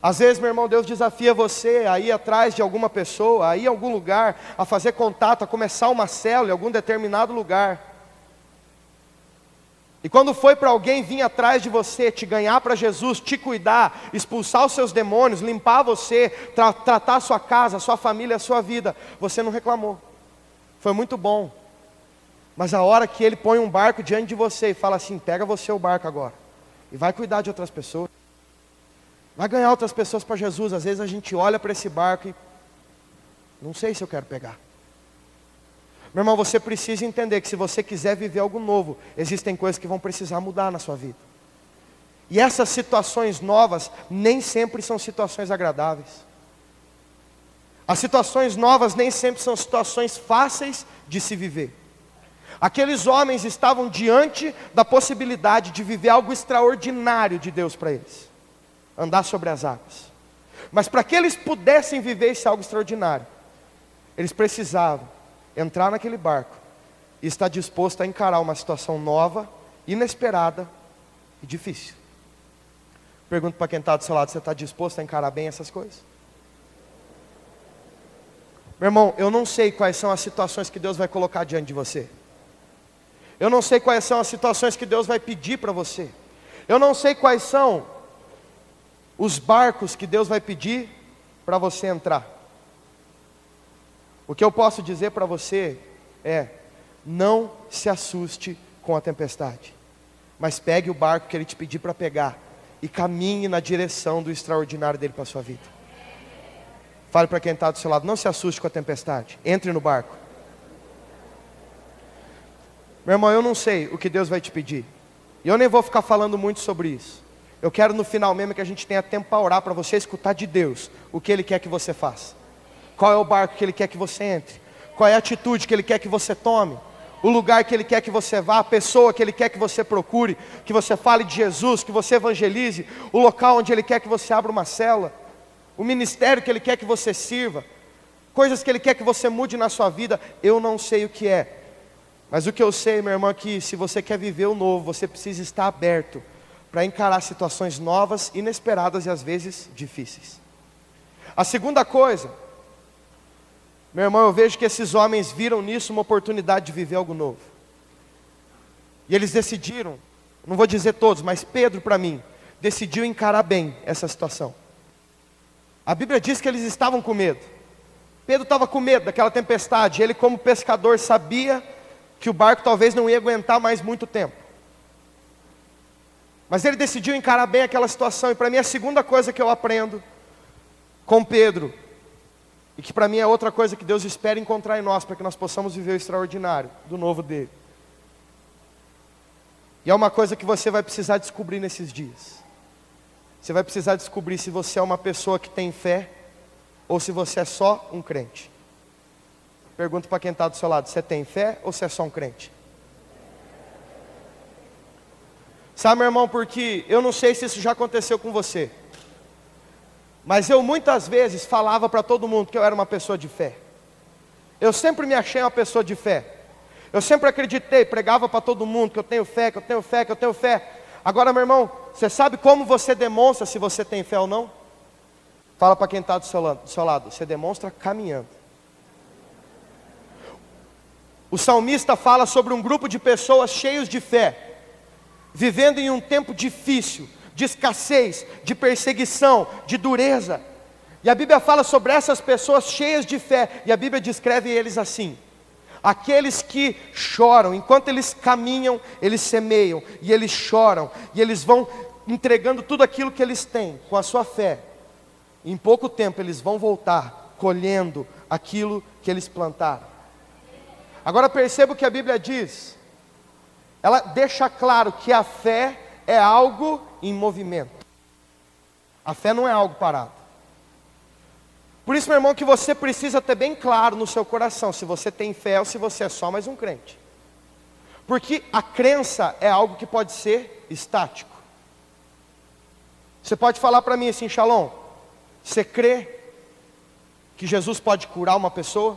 Às vezes, meu irmão, Deus desafia você a ir atrás de alguma pessoa, a ir a algum lugar, a fazer contato, a começar uma célula em algum determinado lugar. E quando foi para alguém vir atrás de você, te ganhar para Jesus, te cuidar, expulsar os seus demônios, limpar você, tratar a sua casa, a sua família, a sua vida, você não reclamou. Foi muito bom. Mas a hora que Ele põe um barco diante de você e fala assim, pega você o barco agora, e vai cuidar de outras pessoas. Vai ganhar outras pessoas para Jesus. Às vezes a gente olha para esse barco e não sei se eu quero pegar. Meu irmão, você precisa entender que se você quiser viver algo novo, existem coisas que vão precisar mudar na sua vida. E essas situações novas nem sempre são situações agradáveis. As situações novas nem sempre são situações fáceis de se viver. Aqueles homens estavam diante da possibilidade de viver algo extraordinário de Deus para eles. Andar sobre as águas. Mas para que eles pudessem viver esse algo extraordinário, eles precisavam entrar naquele barco e estar disposto a encarar uma situação nova, inesperada e difícil. Pergunto para quem está do seu lado, você está disposto a encarar bem essas coisas? Meu irmão, eu não sei quais são as situações que Deus vai colocar diante de você. Eu não sei quais são as situações que Deus vai pedir para você. Eu não sei quais são os barcos que Deus vai pedir para você entrar. O que eu posso dizer para você é, não se assuste com a tempestade, mas pegue o barco que Ele te pedir para pegar e caminhe na direção do extraordinário dele para a sua vida. Fale para quem está do seu lado, não se assuste com a tempestade, entre no barco. Meu irmão, eu não sei o que Deus vai te pedir, e eu nem vou ficar falando muito sobre isso. Eu quero no final mesmo que a gente tenha tempo para orar, para você escutar de Deus o que Ele quer que você faça. Qual é o barco que Ele quer que você entre? Qual é a atitude que Ele quer que você tome? O lugar que Ele quer que você vá, a pessoa que Ele quer que você procure, que você fale de Jesus, que você evangelize, o local onde Ele quer que você abra uma célula, o ministério que Ele quer que você sirva, coisas que Ele quer que você mude na sua vida. Eu não sei o que é, mas o que eu sei, meu irmão, é que se você quer viver o novo, você precisa estar aberto para encarar situações novas, inesperadas e às vezes difíceis. A segunda coisa, meu irmão, eu vejo que esses homens viram nisso uma oportunidade de viver algo novo. E eles decidiram, não vou dizer todos, mas Pedro para mim, decidiu encarar bem essa situação. A Bíblia diz que eles estavam com medo. Pedro estava com medo daquela tempestade. Ele, como pescador, sabia que o barco talvez não ia aguentar mais muito tempo. Mas ele decidiu encarar bem aquela situação. E para mim a segunda coisa que eu aprendo com Pedro, e que para mim é outra coisa que Deus espera encontrar em nós, para que nós possamos viver o extraordinário do novo dele. E é uma coisa que você vai precisar descobrir nesses dias. Você vai precisar descobrir se você é uma pessoa que tem fé, ou se você é só um crente. Pergunto para quem está do seu lado, você tem fé ou você é só um crente? Sabe, meu irmão, porque eu não sei se isso já aconteceu com você, mas eu muitas vezes falava para todo mundo que eu era uma pessoa de fé. Eu sempre me achei uma pessoa de fé. Eu sempre acreditei, pregava para todo mundo que eu tenho fé, que eu tenho fé, que eu tenho fé. Agora, meu irmão, você sabe como você demonstra se você tem fé ou não? Fala para quem está do seu lado, você demonstra caminhando. O salmista fala sobre um grupo de pessoas cheios de fé, vivendo em um tempo difícil, de escassez, de perseguição, de dureza. E a Bíblia fala sobre essas pessoas cheias de fé, e a Bíblia descreve eles assim: aqueles que choram, enquanto eles caminham, eles semeiam, e eles choram, e eles vão entregando tudo aquilo que eles têm, com a sua fé. E em pouco tempo eles vão voltar, colhendo aquilo que eles plantaram. Agora perceba o que a Bíblia diz. Ela deixa claro que a fé é algo em movimento. A fé não é algo parado. Por isso, meu irmão, que você precisa ter bem claro no seu coração se você tem fé ou se você é só mais um crente. Porque a crença é algo que pode ser estático. Você pode falar para mim assim: Shalom, você crê que Jesus pode curar uma pessoa?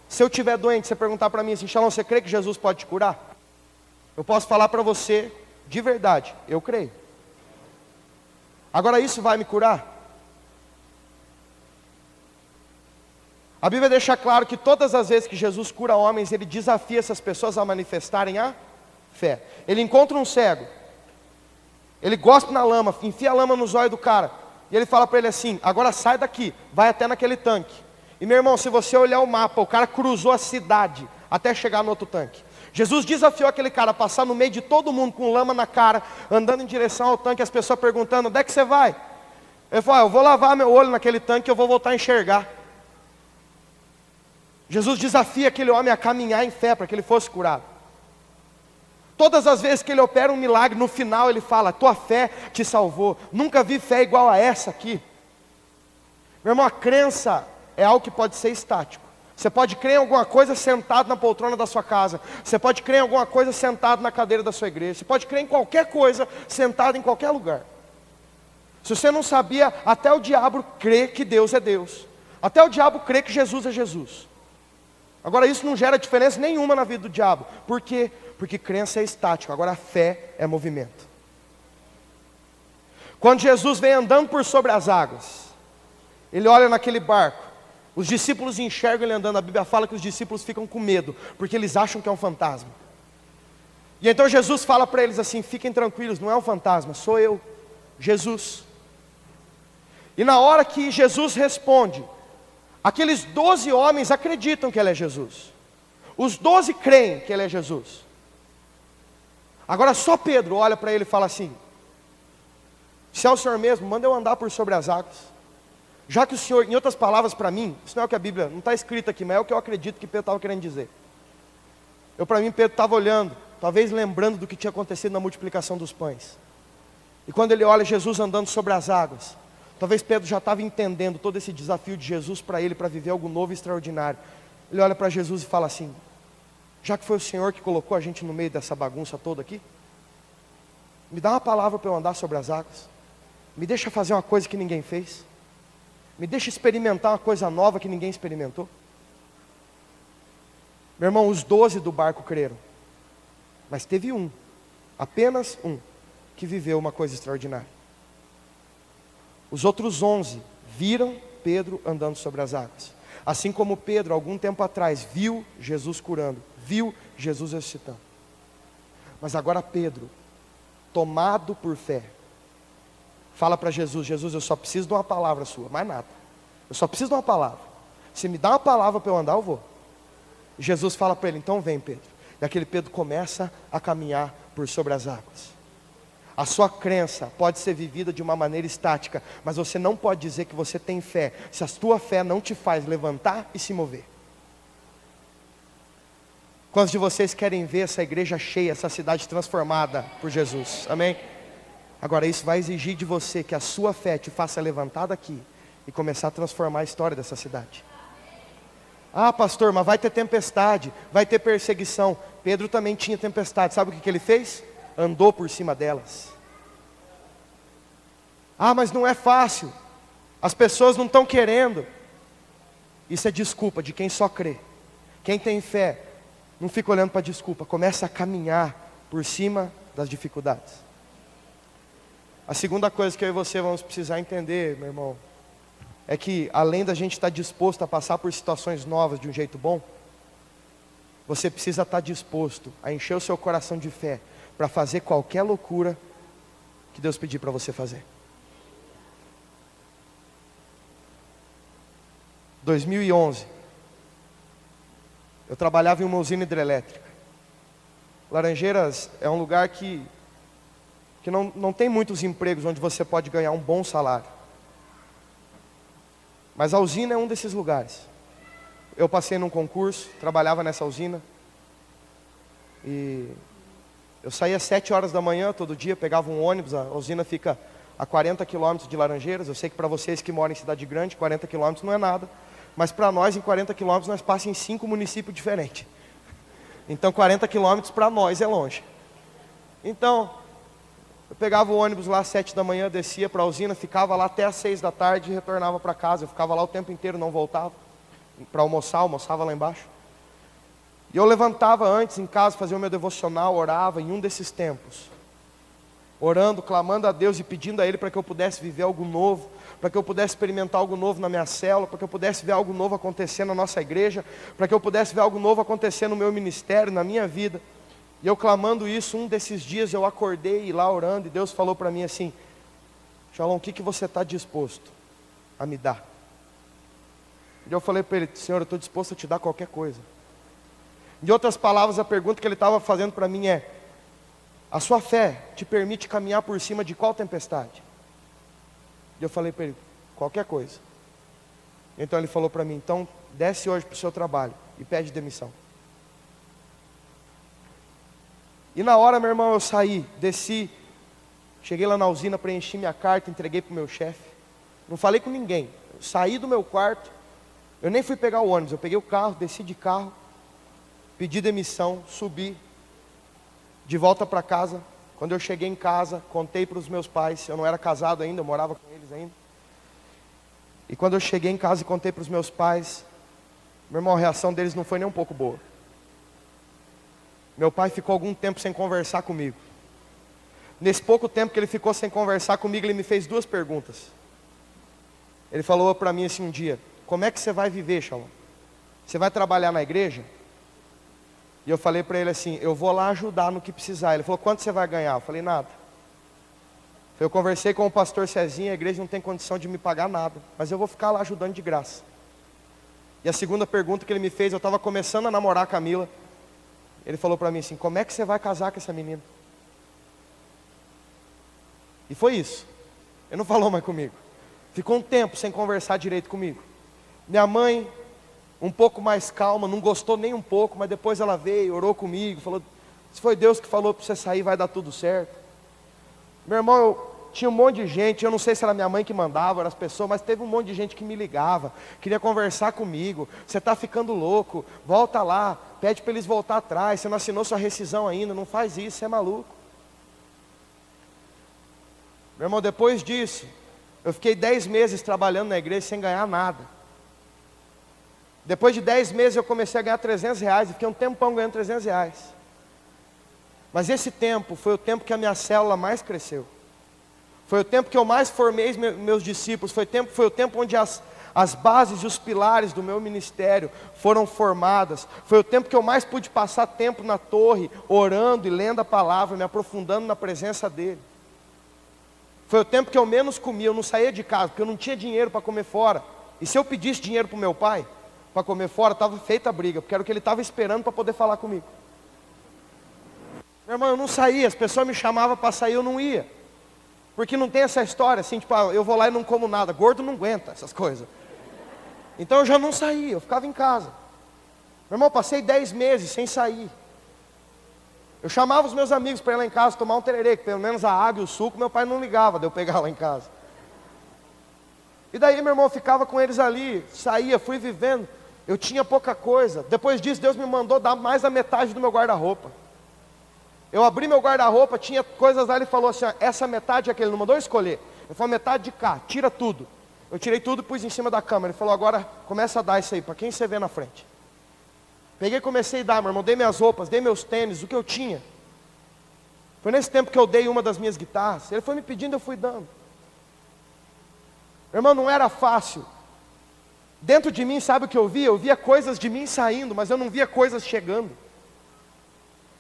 Se eu estiver doente, você perguntar para mim assim: Shalom, você crê que Jesus pode te curar? Eu posso falar para você de verdade: eu creio. Agora, isso vai me curar? A Bíblia deixa claro que todas as vezes que Jesus cura homens, Ele desafia essas pessoas a manifestarem a fé. Ele encontra um cego, ele gospe na lama, enfia a lama nos olhos do cara, e ele fala para ele assim: agora sai daqui, vai até naquele tanque. E meu irmão, se você olhar o mapa, o cara cruzou a cidade até chegar no outro tanque. Jesus desafiou aquele cara a passar no meio de todo mundo com lama na cara, andando em direção ao tanque, as pessoas perguntando: onde é que você vai? Ele falou: eu vou lavar meu olho naquele tanque e eu vou voltar a enxergar. Jesus desafia aquele homem a caminhar em fé para que ele fosse curado. Todas as vezes que ele opera um milagre, no final ele fala: tua fé te salvou. Nunca vi fé igual a essa aqui. Meu irmão, a crença é algo que pode ser estático. Você pode crer em alguma coisa sentado na poltrona da sua casa. Você pode crer em alguma coisa sentado na cadeira da sua igreja. Você pode crer em qualquer coisa sentado em qualquer lugar. Se você não sabia, até o diabo crê que Deus é Deus. Até o diabo crê que Jesus é Jesus. Agora, isso não gera diferença nenhuma na vida do diabo. Por quê? Porque crença é estática, agora a fé é movimento. Quando Jesus vem andando por sobre as águas, ele olha naquele barco, os discípulos enxergam ele andando. A Bíblia fala que os discípulos ficam com medo, porque eles acham que é um fantasma. E então Jesus fala para eles assim: fiquem tranquilos, não é um fantasma, sou eu, Jesus. E na hora que Jesus responde, aqueles 12 homens acreditam que ele é Jesus. Os 12 creem que ele é Jesus. Agora só Pedro olha para ele e fala assim: se é o Senhor mesmo, manda eu andar por sobre as águas. Já que o Senhor, em outras palavras para mim, isso não é o que a Bíblia, não está escrito aqui, mas é o que eu acredito que Pedro estava querendo dizer. Para mim, Pedro estava olhando, talvez lembrando do que tinha acontecido na multiplicação dos pães. E quando ele olha Jesus andando sobre as águas, talvez Pedro já estava entendendo todo esse desafio de Jesus para ele, para viver algo novo e extraordinário. Ele olha para Jesus e fala assim: já que foi o Senhor que colocou a gente no meio dessa bagunça toda aqui, me dá uma palavra para eu andar sobre as águas. Me deixa fazer uma coisa que ninguém fez. Me deixa experimentar uma coisa nova que ninguém experimentou. Meu irmão, os 12 do barco creram. Mas teve um, apenas um, que viveu uma coisa extraordinária. Os outros 11 viram Pedro andando sobre as águas. Assim como Pedro, algum tempo atrás, viu Jesus curando, viu Jesus ressuscitando. Mas agora Pedro, tomado por fé, fala para Jesus: Jesus, eu só preciso de uma palavra sua, mais nada. Eu só preciso de uma palavra. Se me dá uma palavra para eu andar, eu vou. E Jesus fala para ele: então vem, Pedro. E aquele Pedro começa a caminhar por sobre as águas. A sua crença pode ser vivida de uma maneira estática, mas você não pode dizer que você tem fé, se a sua fé não te faz levantar e se mover. Quantos de vocês querem ver essa igreja cheia, essa cidade transformada por Jesus? Amém? Agora, isso vai exigir de você que a sua fé te faça levantar daqui e começar a transformar a história dessa cidade. Ah, pastor, mas vai ter tempestade, vai ter perseguição. Pedro também tinha tempestade. Sabe o que ele fez? Andou por cima delas. Ah, mas não é fácil. As pessoas não estão querendo. Isso é desculpa de quem só crê. Quem tem fé Não fica olhando para a desculpa, começa a caminhar por cima das dificuldades. A segunda coisa que eu e você vamos precisar entender, meu irmão, é que além da gente estar disposto a passar por situações novas de um jeito bom, você precisa estar disposto a encher o seu coração de fé para fazer qualquer loucura que Deus pedir para você fazer. 2011, eu trabalhava em uma usina hidrelétrica. Laranjeiras é um lugar que não tem muitos empregos onde você pode ganhar um bom salário. Mas a usina é um desses lugares. Eu passei num concurso, trabalhava nessa usina. E eu saía às 7 horas da manhã todo dia, pegava um ônibus. A usina fica a 40 quilômetros de Laranjeiras. Eu sei que para vocês que moram em cidade grande, 40 quilômetros não é nada. Mas para nós, em 40 quilômetros, nós passamos em 5 municípios diferentes. Então 40 quilômetros para nós é longe. Então, eu pegava o ônibus lá às 7 da manhã, descia para a usina, ficava lá até às 6 da tarde e retornava para casa. Eu ficava lá o tempo inteiro, não voltava para almoçar, almoçava lá embaixo. E eu levantava antes em casa, fazia o meu devocional, orava em um desses tempos. Orando, clamando a Deus e pedindo a Ele para que eu pudesse viver algo novo, para que eu pudesse experimentar algo novo na minha célula, para que eu pudesse ver algo novo acontecer na nossa igreja, para que eu pudesse ver algo novo acontecer no meu ministério, na minha vida. E eu clamando isso, um desses dias eu acordei e lá orando, e Deus falou para mim assim: Shalom, o que você está disposto a me dar? E eu falei para ele: Senhor, eu estou disposto a te dar qualquer coisa. Em outras palavras, a pergunta que ele estava fazendo para mim é: a sua fé te permite caminhar por cima de qual tempestade? E eu falei para ele: qualquer coisa. Então ele falou para mim: então desce hoje para o seu trabalho e pede demissão. E na hora, meu irmão, eu saí, desci, cheguei lá na usina, preenchi minha carta, entreguei para o meu chefe. Não falei com ninguém. Eu saí do meu quarto, eu nem fui pegar o ônibus, eu peguei o carro, desci de carro, pedi demissão, subi, de volta para casa. Quando eu cheguei em casa, contei para os meus pais. Eu não era casado ainda, eu morava com eles ainda. E quando eu cheguei em casa e contei para os meus pais, meu irmão, a reação deles não foi nem um pouco boa. Meu pai ficou algum tempo sem conversar comigo. Nesse pouco tempo que ele ficou sem conversar comigo, ele me fez 2 perguntas. Ele falou para mim assim um dia: como é que você vai viver, Shalom? Você vai trabalhar na igreja? E eu falei para ele assim: eu vou lá ajudar no que precisar. Ele falou: quanto você vai ganhar? Eu falei: nada. Eu conversei com o pastor Cezinha, a igreja não tem condição de me pagar nada, mas eu vou ficar lá ajudando de graça. E a segunda pergunta que ele me fez, eu estava começando a namorar a Camila. Ele falou para mim assim: como é que você vai casar com essa menina? E foi isso. Ele não falou mais comigo. Ficou um tempo sem conversar direito comigo. Minha mãe, um pouco mais calma, não gostou nem um pouco, mas depois ela veio, orou comigo, falou: se foi Deus que falou para você sair, vai dar tudo certo. Meu irmão, tinha um monte de gente, eu não sei se era minha mãe que mandava, eram as pessoas, mas teve um monte de gente que me ligava, queria conversar comigo: você está ficando louco, volta lá, pede para eles voltar atrás, você não assinou sua rescisão ainda, não faz isso, você é maluco. Meu irmão, depois disso, eu fiquei 10 meses trabalhando na igreja sem ganhar nada. Depois de 10 meses eu comecei a ganhar R$300, e fiquei um tempão ganhando R$300. Mas esse tempo foi o tempo que a minha célula mais cresceu. Foi o tempo que eu mais formei meus discípulos. Foi o tempo onde as bases e os pilares do meu ministério foram formadas. Foi o tempo que eu mais pude passar tempo na torre, orando e lendo a palavra, me aprofundando na presença dele. Foi o tempo que eu menos comia, eu não saía de casa, porque eu não tinha dinheiro para comer fora. E se eu pedisse dinheiro para o meu pai, para comer fora, estava feita a briga, porque era o que ele estava esperando para poder falar comigo. Meu irmão, eu não saía, as pessoas me chamavam para sair, eu não ia. Porque não tem essa história assim, tipo, eu vou lá e não como nada. Gordo não aguenta essas coisas. Então eu já não saía, eu ficava em casa. Meu irmão, passei 10 meses sem sair. Eu chamava os meus amigos para ir lá em casa tomar um tererê, que pelo menos a água e o suco meu pai não ligava de eu pegar lá em casa. E daí, meu irmão, eu ficava com eles ali, saía, fui vivendo. Eu tinha pouca coisa. Depois disso, Deus me mandou dar mais da metade do meu guarda-roupa. Eu abri meu guarda-roupa, tinha coisas lá, ele falou assim: ó, essa metade é aquele, não mandou escolher. Ele falou: metade de cá, tira tudo. Eu tirei tudo e pus em cima da cama. Ele falou: agora começa a dar isso aí, para quem você vê na frente. Peguei e comecei a dar, meu irmão, dei minhas roupas, dei meus tênis, o que eu tinha. Foi nesse tempo que eu dei uma das minhas guitarras. Ele foi me pedindo, eu fui dando. Meu irmão, não era fácil. Dentro de mim, sabe o que eu via? Eu via coisas de mim saindo, mas eu não via coisas chegando.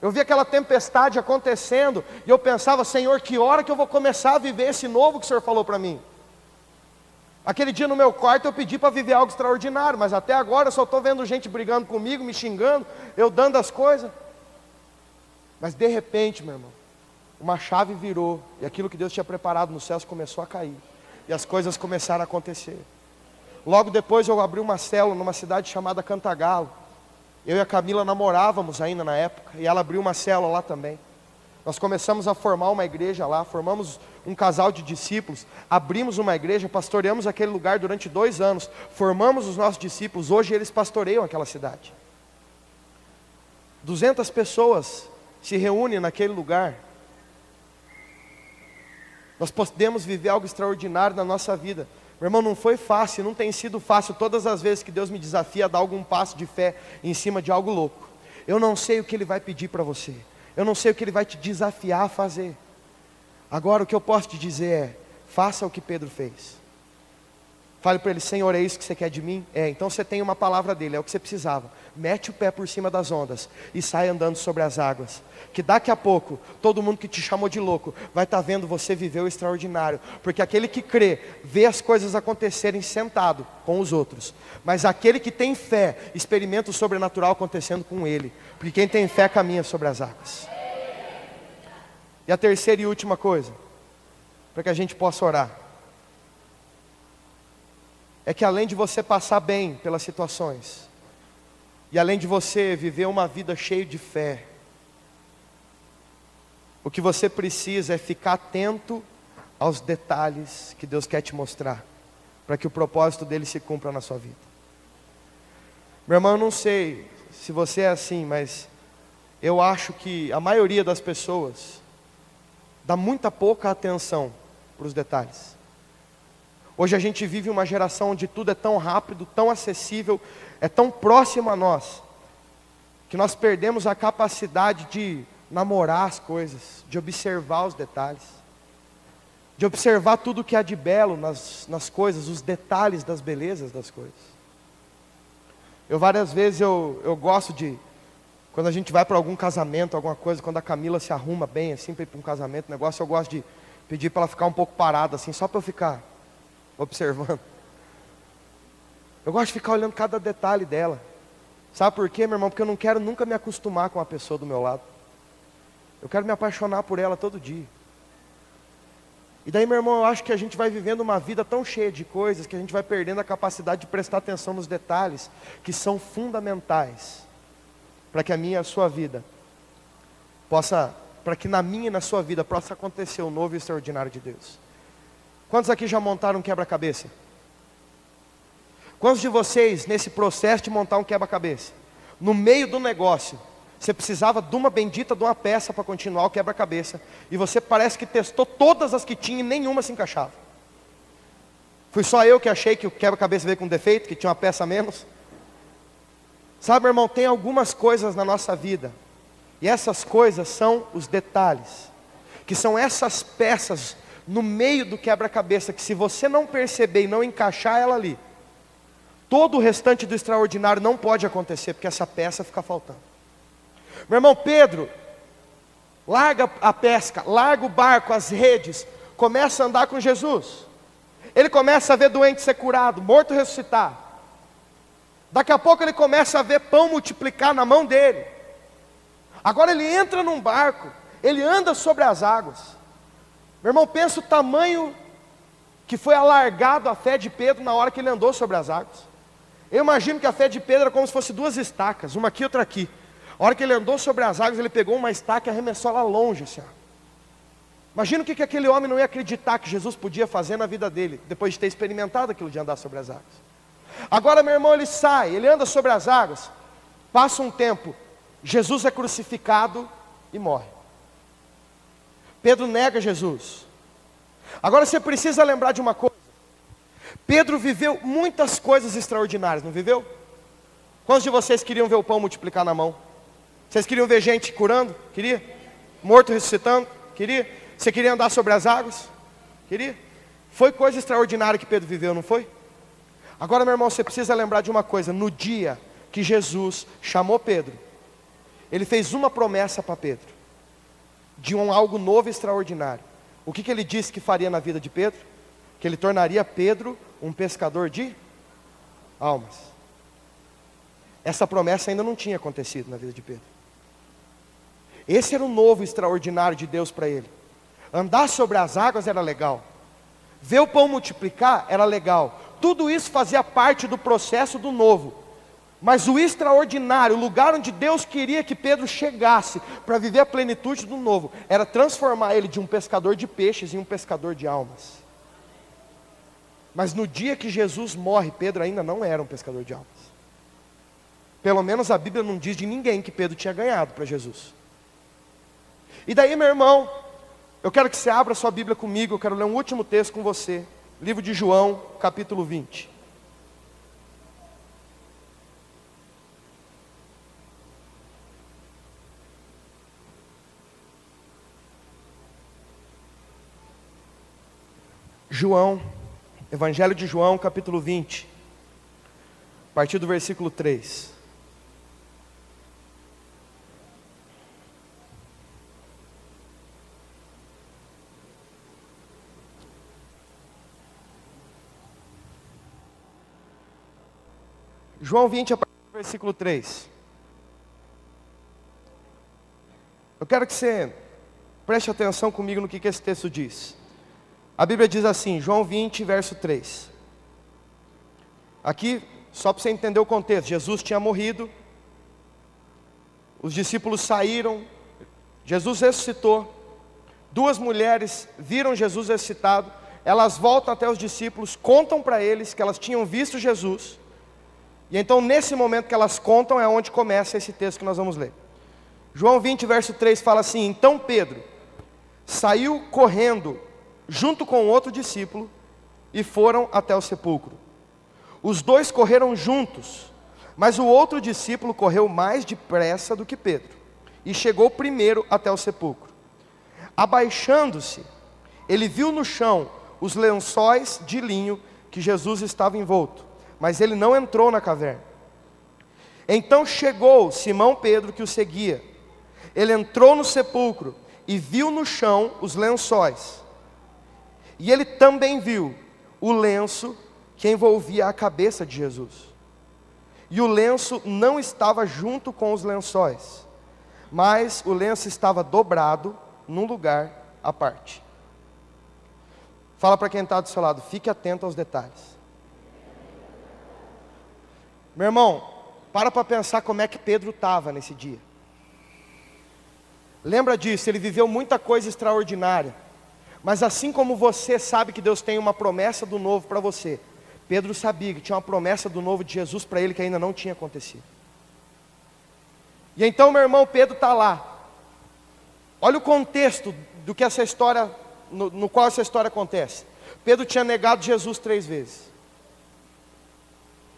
Eu via aquela tempestade acontecendo, e eu pensava, Senhor, que hora que eu vou começar a viver esse novo que o Senhor falou para mim? Aquele dia no meu quarto eu pedi para viver algo extraordinário, mas até agora eu só estou vendo gente brigando comigo, me xingando, eu dando as coisas. Mas de repente, meu irmão, uma chave virou, e aquilo que Deus tinha preparado nos céus começou a cair, e as coisas começaram a acontecer. Logo depois eu abri uma célula numa cidade chamada Cantagalo. Eu e a Camila namorávamos ainda na época, e ela abriu uma célula lá também. Nós começamos a formar uma igreja lá, formamos um casal de discípulos, abrimos uma igreja, pastoreamos aquele lugar durante 2 anos, formamos os nossos discípulos, hoje eles pastoreiam aquela cidade. 200 pessoas se reúnem naquele lugar. Nós podemos viver algo extraordinário na nossa vida. Meu irmão, não foi fácil, não tem sido fácil todas as vezes que Deus me desafia a dar algum passo de fé em cima de algo louco. Eu não sei o que Ele vai pedir para você. Eu não sei o que Ele vai te desafiar a fazer. Agora o que eu posso te dizer é, faça o que Pedro fez. Fale para ele, Senhor, é isso que você quer de mim? É, então você tem uma palavra dele, é o que você precisava. Mete o pé por cima das ondas e sai andando sobre as águas. Que daqui a pouco, todo mundo que te chamou de louco vai estar vendo você viver o extraordinário. Porque aquele que crê, vê as coisas acontecerem sentado com os outros. Mas aquele que tem fé, experimenta o sobrenatural acontecendo com ele. Porque quem tem fé caminha sobre as águas. E a terceira e última coisa, para que a gente possa orar, é que além de você passar bem pelas situações, e além de você viver uma vida cheia de fé, o que você precisa é ficar atento aos detalhes que Deus quer te mostrar, para que o propósito dele se cumpra na sua vida. Meu irmão, eu não sei se você é assim, mas eu acho que a maioria das pessoas dá muita pouca atenção para os detalhes. Hoje a gente vive uma geração onde tudo é tão rápido, tão acessível, é tão próximo a nós, que nós perdemos a capacidade de namorar as coisas, de observar os detalhes, de observar tudo que há de belo nas coisas, os detalhes das belezas das coisas. Várias vezes eu gosto de, quando a gente vai para algum casamento, alguma coisa, quando a Camila se arruma bem assim para ir para um casamento, negócio, eu gosto de pedir para ela ficar um pouco parada assim, só para eu ficar observando. Eu gosto de ficar olhando cada detalhe dela. Sabe por quê, meu irmão? Porque eu não quero nunca me acostumar com a pessoa do meu lado. Eu quero me apaixonar por ela todo dia. E daí, meu irmão, eu acho que a gente vai vivendo uma vida tão cheia de coisas que a gente vai perdendo a capacidade de prestar atenção nos detalhes que são fundamentais para que a minha e a sua vida possa, para que na minha e na sua vida possa acontecer o novo e extraordinário de Deus. Quantos aqui já montaram um quebra-cabeça? Quantos de vocês, nesse processo de montar um quebra-cabeça, no meio do negócio, você precisava de uma bendita de uma peça para continuar o quebra-cabeça, e você parece que testou todas as que tinha e nenhuma se encaixava? Fui só eu que achei que o quebra-cabeça veio com defeito, que tinha uma peça a menos? Sabe, meu irmão, tem algumas coisas na nossa vida, e essas coisas são os detalhes, que são essas peças no meio do quebra-cabeça, que se você não perceber e não encaixar ela ali, todo o restante do extraordinário não pode acontecer, porque essa peça fica faltando. Meu irmão, Pedro larga a pesca, larga o barco, as redes, começa a andar com Jesus. Ele começa a ver doente ser curado, morto ressuscitar. Daqui a pouco ele começa a ver pão multiplicar na mão dele. Agora ele entra num barco, ele anda sobre as águas. Meu irmão, pensa o tamanho que foi alargado a fé de Pedro na hora que ele andou sobre as águas. Eu imagino que a fé de Pedro era como se fosse 2 estacas, uma aqui e outra aqui. A hora que ele andou sobre as águas, ele pegou uma estaca e arremessou lá longe, assim, ó. Imagina o que aquele homem não ia acreditar que Jesus podia fazer na vida dele, depois de ter experimentado aquilo de andar sobre as águas. Agora, meu irmão, ele sai, ele anda sobre as águas, passa um tempo, Jesus é crucificado e morre. Pedro nega Jesus. Agora você precisa lembrar de uma coisa. Pedro viveu muitas coisas extraordinárias, não viveu? Quantos de vocês queriam ver o pão multiplicar na mão? Vocês queriam ver gente curando? Queria? Morto ressuscitando? Queria? Você queria andar sobre as águas? Queria? Foi coisa extraordinária que Pedro viveu, não foi? Agora, meu irmão, você precisa lembrar de uma coisa. No dia que Jesus chamou Pedro, Ele fez uma promessa para Pedro, de algo novo e extraordinário. O que Ele disse que faria na vida de Pedro? Que Ele tornaria Pedro um pescador de almas. Essa promessa ainda não tinha acontecido na vida de Pedro. Esse era o novo extraordinário de Deus para ele. Andar sobre as águas era legal. Ver o pão multiplicar era legal. Tudo isso fazia parte do processo do novo. Mas o extraordinário, o lugar onde Deus queria que Pedro chegasse para viver a plenitude do novo, era transformar ele de um pescador de peixes em um pescador de almas. Mas no dia que Jesus morre, Pedro ainda não era um pescador de almas. Pelo menos a Bíblia não diz de ninguém que Pedro tinha ganhado para Jesus. E daí, meu irmão, eu quero que você abra sua Bíblia comigo, eu quero ler um último texto com você. Livro de João, capítulo 20. João, Evangelho de João, capítulo 20, a partir do versículo 3. João 20, a partir do versículo 3. Eu quero que você preste atenção comigo no que esse texto diz. A Bíblia diz assim, João 20, verso 3. Aqui, só para você entender o contexto, Jesus tinha morrido, os discípulos saíram, Jesus ressuscitou, duas mulheres viram Jesus ressuscitado, elas voltam até os discípulos, contam para eles que elas tinham visto Jesus, e então nesse momento que elas contam é onde começa esse texto que nós vamos ler. João 20, verso 3 fala assim, então Pedro saiu correndo junto com outro discípulo e foram até o sepulcro. Os dois correram juntos, mas o outro discípulo correu mais depressa do que Pedro e chegou primeiro até o sepulcro. Abaixando-se, ele viu no chão os lençóis de linho que Jesus estava envolto, mas ele não entrou na caverna. Então chegou Simão Pedro que o seguia. Ele entrou no sepulcro e viu no chão os lençóis. E ele também viu o lenço que envolvia a cabeça de Jesus. E o lenço não estava junto com os lençóis, mas o lenço estava dobrado num lugar à parte. Fala para quem está do seu lado, fique atento aos detalhes. Meu irmão, para pensar como é que Pedro estava nesse dia. Lembra disso, ele viveu muita coisa extraordinária. Mas assim como você sabe que Deus tem uma promessa do novo para você, Pedro sabia que tinha uma promessa do novo de Jesus para ele que ainda não tinha acontecido. E então, meu irmão, Pedro está lá. Olha o contexto do que essa história, no qual essa história acontece. Pedro tinha negado Jesus 3 vezes.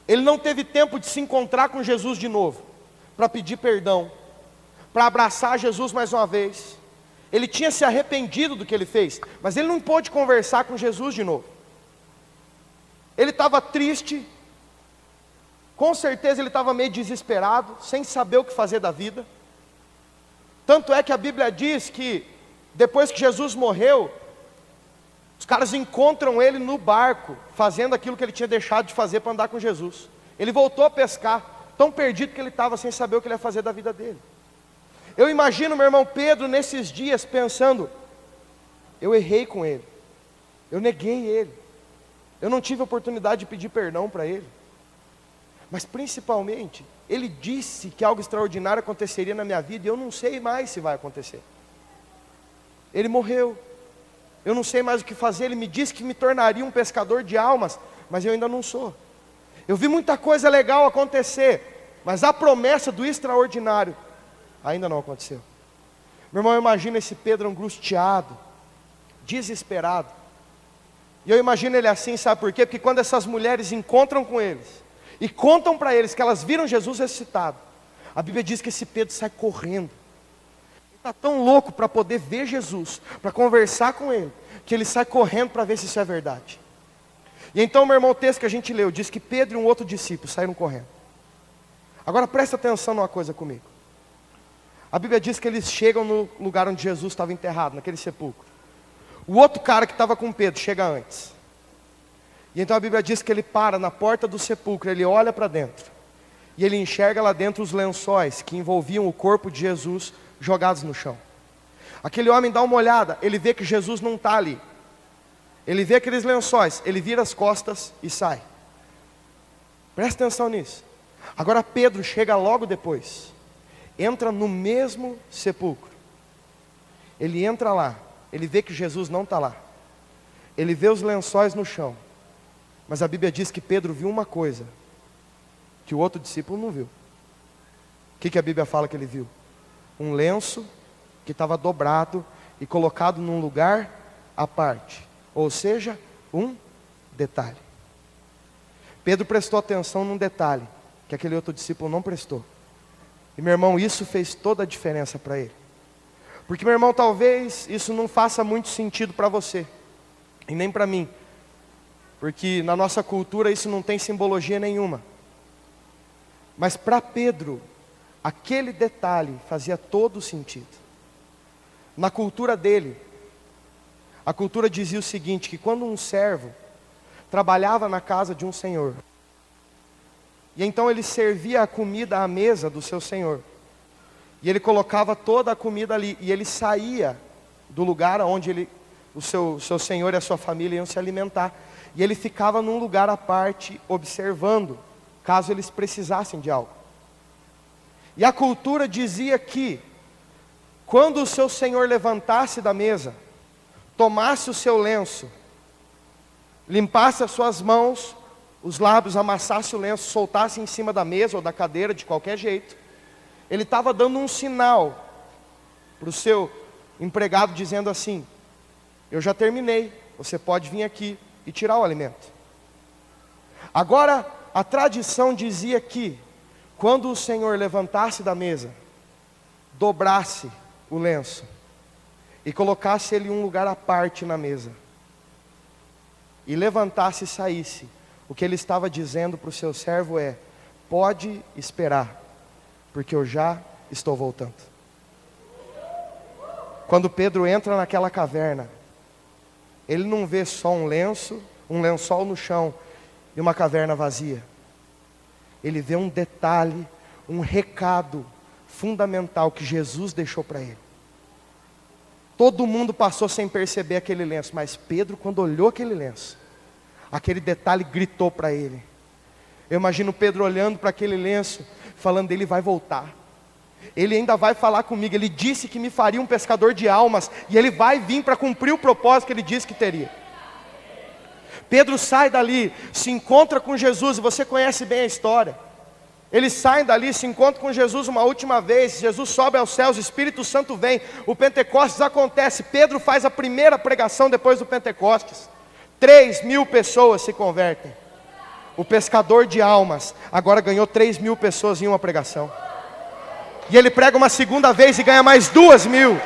Ele não teve tempo de se encontrar com Jesus de novo, para pedir perdão, para abraçar Jesus mais uma vez. Ele tinha se arrependido do que ele fez, mas ele não pôde conversar com Jesus de novo. Ele estava triste, com certeza ele estava meio desesperado, sem saber o que fazer da vida. Tanto é que a Bíblia diz que, depois que Jesus morreu, os caras encontram ele no barco, fazendo aquilo que ele tinha deixado de fazer para andar com Jesus. Ele voltou a pescar, tão perdido que ele estava sem saber o que ele ia fazer da vida dele. Eu imagino meu irmão Pedro nesses dias pensando, eu errei com ele, eu neguei ele, eu não tive a oportunidade de pedir perdão para ele. Mas principalmente, ele disse que algo extraordinário aconteceria na minha vida e eu não sei mais se vai acontecer. Ele morreu, eu não sei mais o que fazer, ele me disse que me tornaria um pescador de almas, mas eu ainda não sou. Eu vi muita coisa legal acontecer, mas a promessa do extraordinário ainda não aconteceu. Meu irmão, eu imagino esse Pedro angustiado, desesperado. E eu imagino ele assim, sabe por quê? Porque quando essas mulheres encontram com eles, e contam para eles que elas viram Jesus ressuscitado, a Bíblia diz que esse Pedro sai correndo. Ele está tão louco para poder ver Jesus, para conversar com ele, que ele sai correndo para ver se isso é verdade. E então, meu irmão, o texto que a gente leu diz que Pedro e um outro discípulo saíram correndo. Agora presta atenção numa coisa comigo. A Bíblia diz que eles chegam no lugar onde Jesus estava enterrado, naquele sepulcro. O outro cara que estava com Pedro chega antes. E então a Bíblia diz que ele para na porta do sepulcro, ele olha para dentro. E ele enxerga lá dentro os lençóis que envolviam o corpo de Jesus jogados no chão. Aquele homem dá uma olhada, ele vê que Jesus não está ali. Ele vê aqueles lençóis, ele vira as costas e sai. Presta atenção nisso. Agora Pedro chega logo depois. Entra no mesmo sepulcro. Ele entra lá, ele vê que Jesus não está lá. Ele vê os lençóis no chão. Mas a Bíblia diz que Pedro viu uma coisa que o outro discípulo não viu. O que a Bíblia fala que ele viu? Um lenço que estava dobrado e colocado num lugar à parte. Ou seja, um detalhe. Pedro prestou atenção num detalhe que aquele outro discípulo não prestou. E meu irmão, isso fez toda a diferença para ele. Porque meu irmão, talvez isso não faça muito sentido para você. E nem para mim. Porque na nossa cultura isso não tem simbologia nenhuma. Mas para Pedro, aquele detalhe fazia todo sentido. Na cultura dele, a cultura dizia o seguinte, que quando um servo trabalhava na casa de um senhor, e então ele servia a comida à mesa do seu senhor, e ele colocava toda a comida ali, e ele saía do lugar onde o seu senhor e a sua família iam se alimentar, e ele ficava num lugar à parte, observando, caso eles precisassem de algo. E a cultura dizia que, quando o seu senhor levantasse da mesa, tomasse o seu lenço, limpasse as suas mãos, os lábios, amassasse o lenço, soltasse em cima da mesa ou da cadeira, de qualquer jeito, ele estava dando um sinal para o seu empregado, dizendo assim: eu já terminei, você pode vir aqui e tirar o alimento. Agora, a tradição dizia que, quando o Senhor levantasse da mesa, dobrasse o lenço, e colocasse ele em um lugar à parte na mesa, e levantasse e saísse, o que ele estava dizendo para o seu servo é: pode esperar, porque eu já estou voltando. Quando Pedro entra naquela caverna, ele não vê só um lençol no chão e uma caverna vazia. Ele vê um detalhe, um recado fundamental que Jesus deixou para ele. Todo mundo passou sem perceber aquele lenço, mas Pedro, quando olhou aquele lenço, aquele detalhe gritou para ele. Eu imagino Pedro olhando para aquele lenço, falando: ele vai voltar, ele ainda vai falar comigo, ele disse que me faria um pescador de almas, e ele vai vir para cumprir o propósito que ele disse que teria. Pedro sai dali, se encontra com Jesus, e você conhece bem a história. Eles saem dali, se encontram com Jesus uma última vez, Jesus sobe aos céus, o Espírito Santo vem, o Pentecostes acontece, Pedro faz a primeira pregação depois do Pentecostes, 3.000 pessoas se convertem. O pescador de almas agora ganhou 3.000 pessoas em uma pregação, e ele prega uma segunda vez e ganha mais 2.000.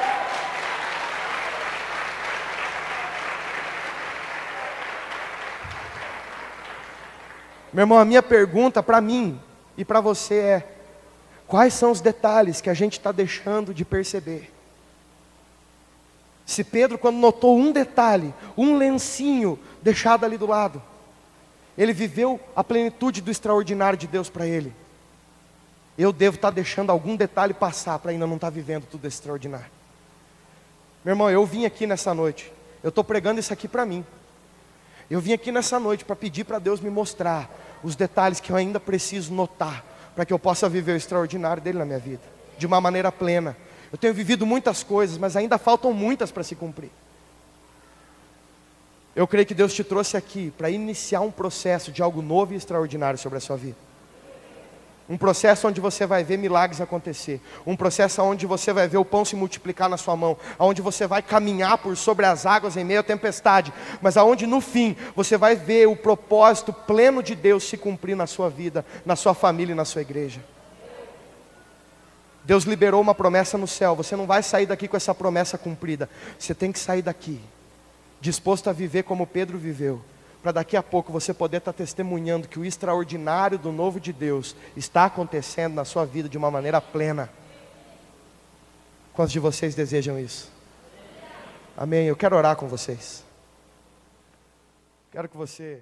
Meu irmão, a minha pergunta para mim e para você é: quais são os detalhes que a gente está deixando de perceber? Se Pedro, quando notou um detalhe, um lencinho deixado ali do lado, ele viveu a plenitude do extraordinário de Deus para ele, eu devo estar deixando algum detalhe passar para ainda não estar vivendo tudo esse extraordinário. Meu irmão, eu vim aqui nessa noite, eu estou pregando isso aqui para mim. Eu vim aqui nessa noite para pedir para Deus me mostrar os detalhes que eu ainda preciso notar, para que eu possa viver o extraordinário dele na minha vida, de uma maneira plena. Eu tenho vivido muitas coisas, mas ainda faltam muitas para se cumprir. Eu creio que Deus te trouxe aqui para iniciar um processo de algo novo e extraordinário sobre a sua vida. Um processo onde você vai ver milagres acontecer. Um processo onde você vai ver o pão se multiplicar na sua mão. Onde você vai caminhar por sobre as águas em meio à tempestade. Mas aonde no fim você vai ver o propósito pleno de Deus se cumprir na sua vida, na sua família e na sua igreja. Deus liberou uma promessa no céu. Você não vai sair daqui com essa promessa cumprida. Você tem que sair daqui disposto a viver como Pedro viveu, para daqui a pouco você poder estar testemunhando que o extraordinário do novo de Deus está acontecendo na sua vida de uma maneira plena. Quantos de vocês desejam isso? Amém. Eu quero orar com vocês. Quero que você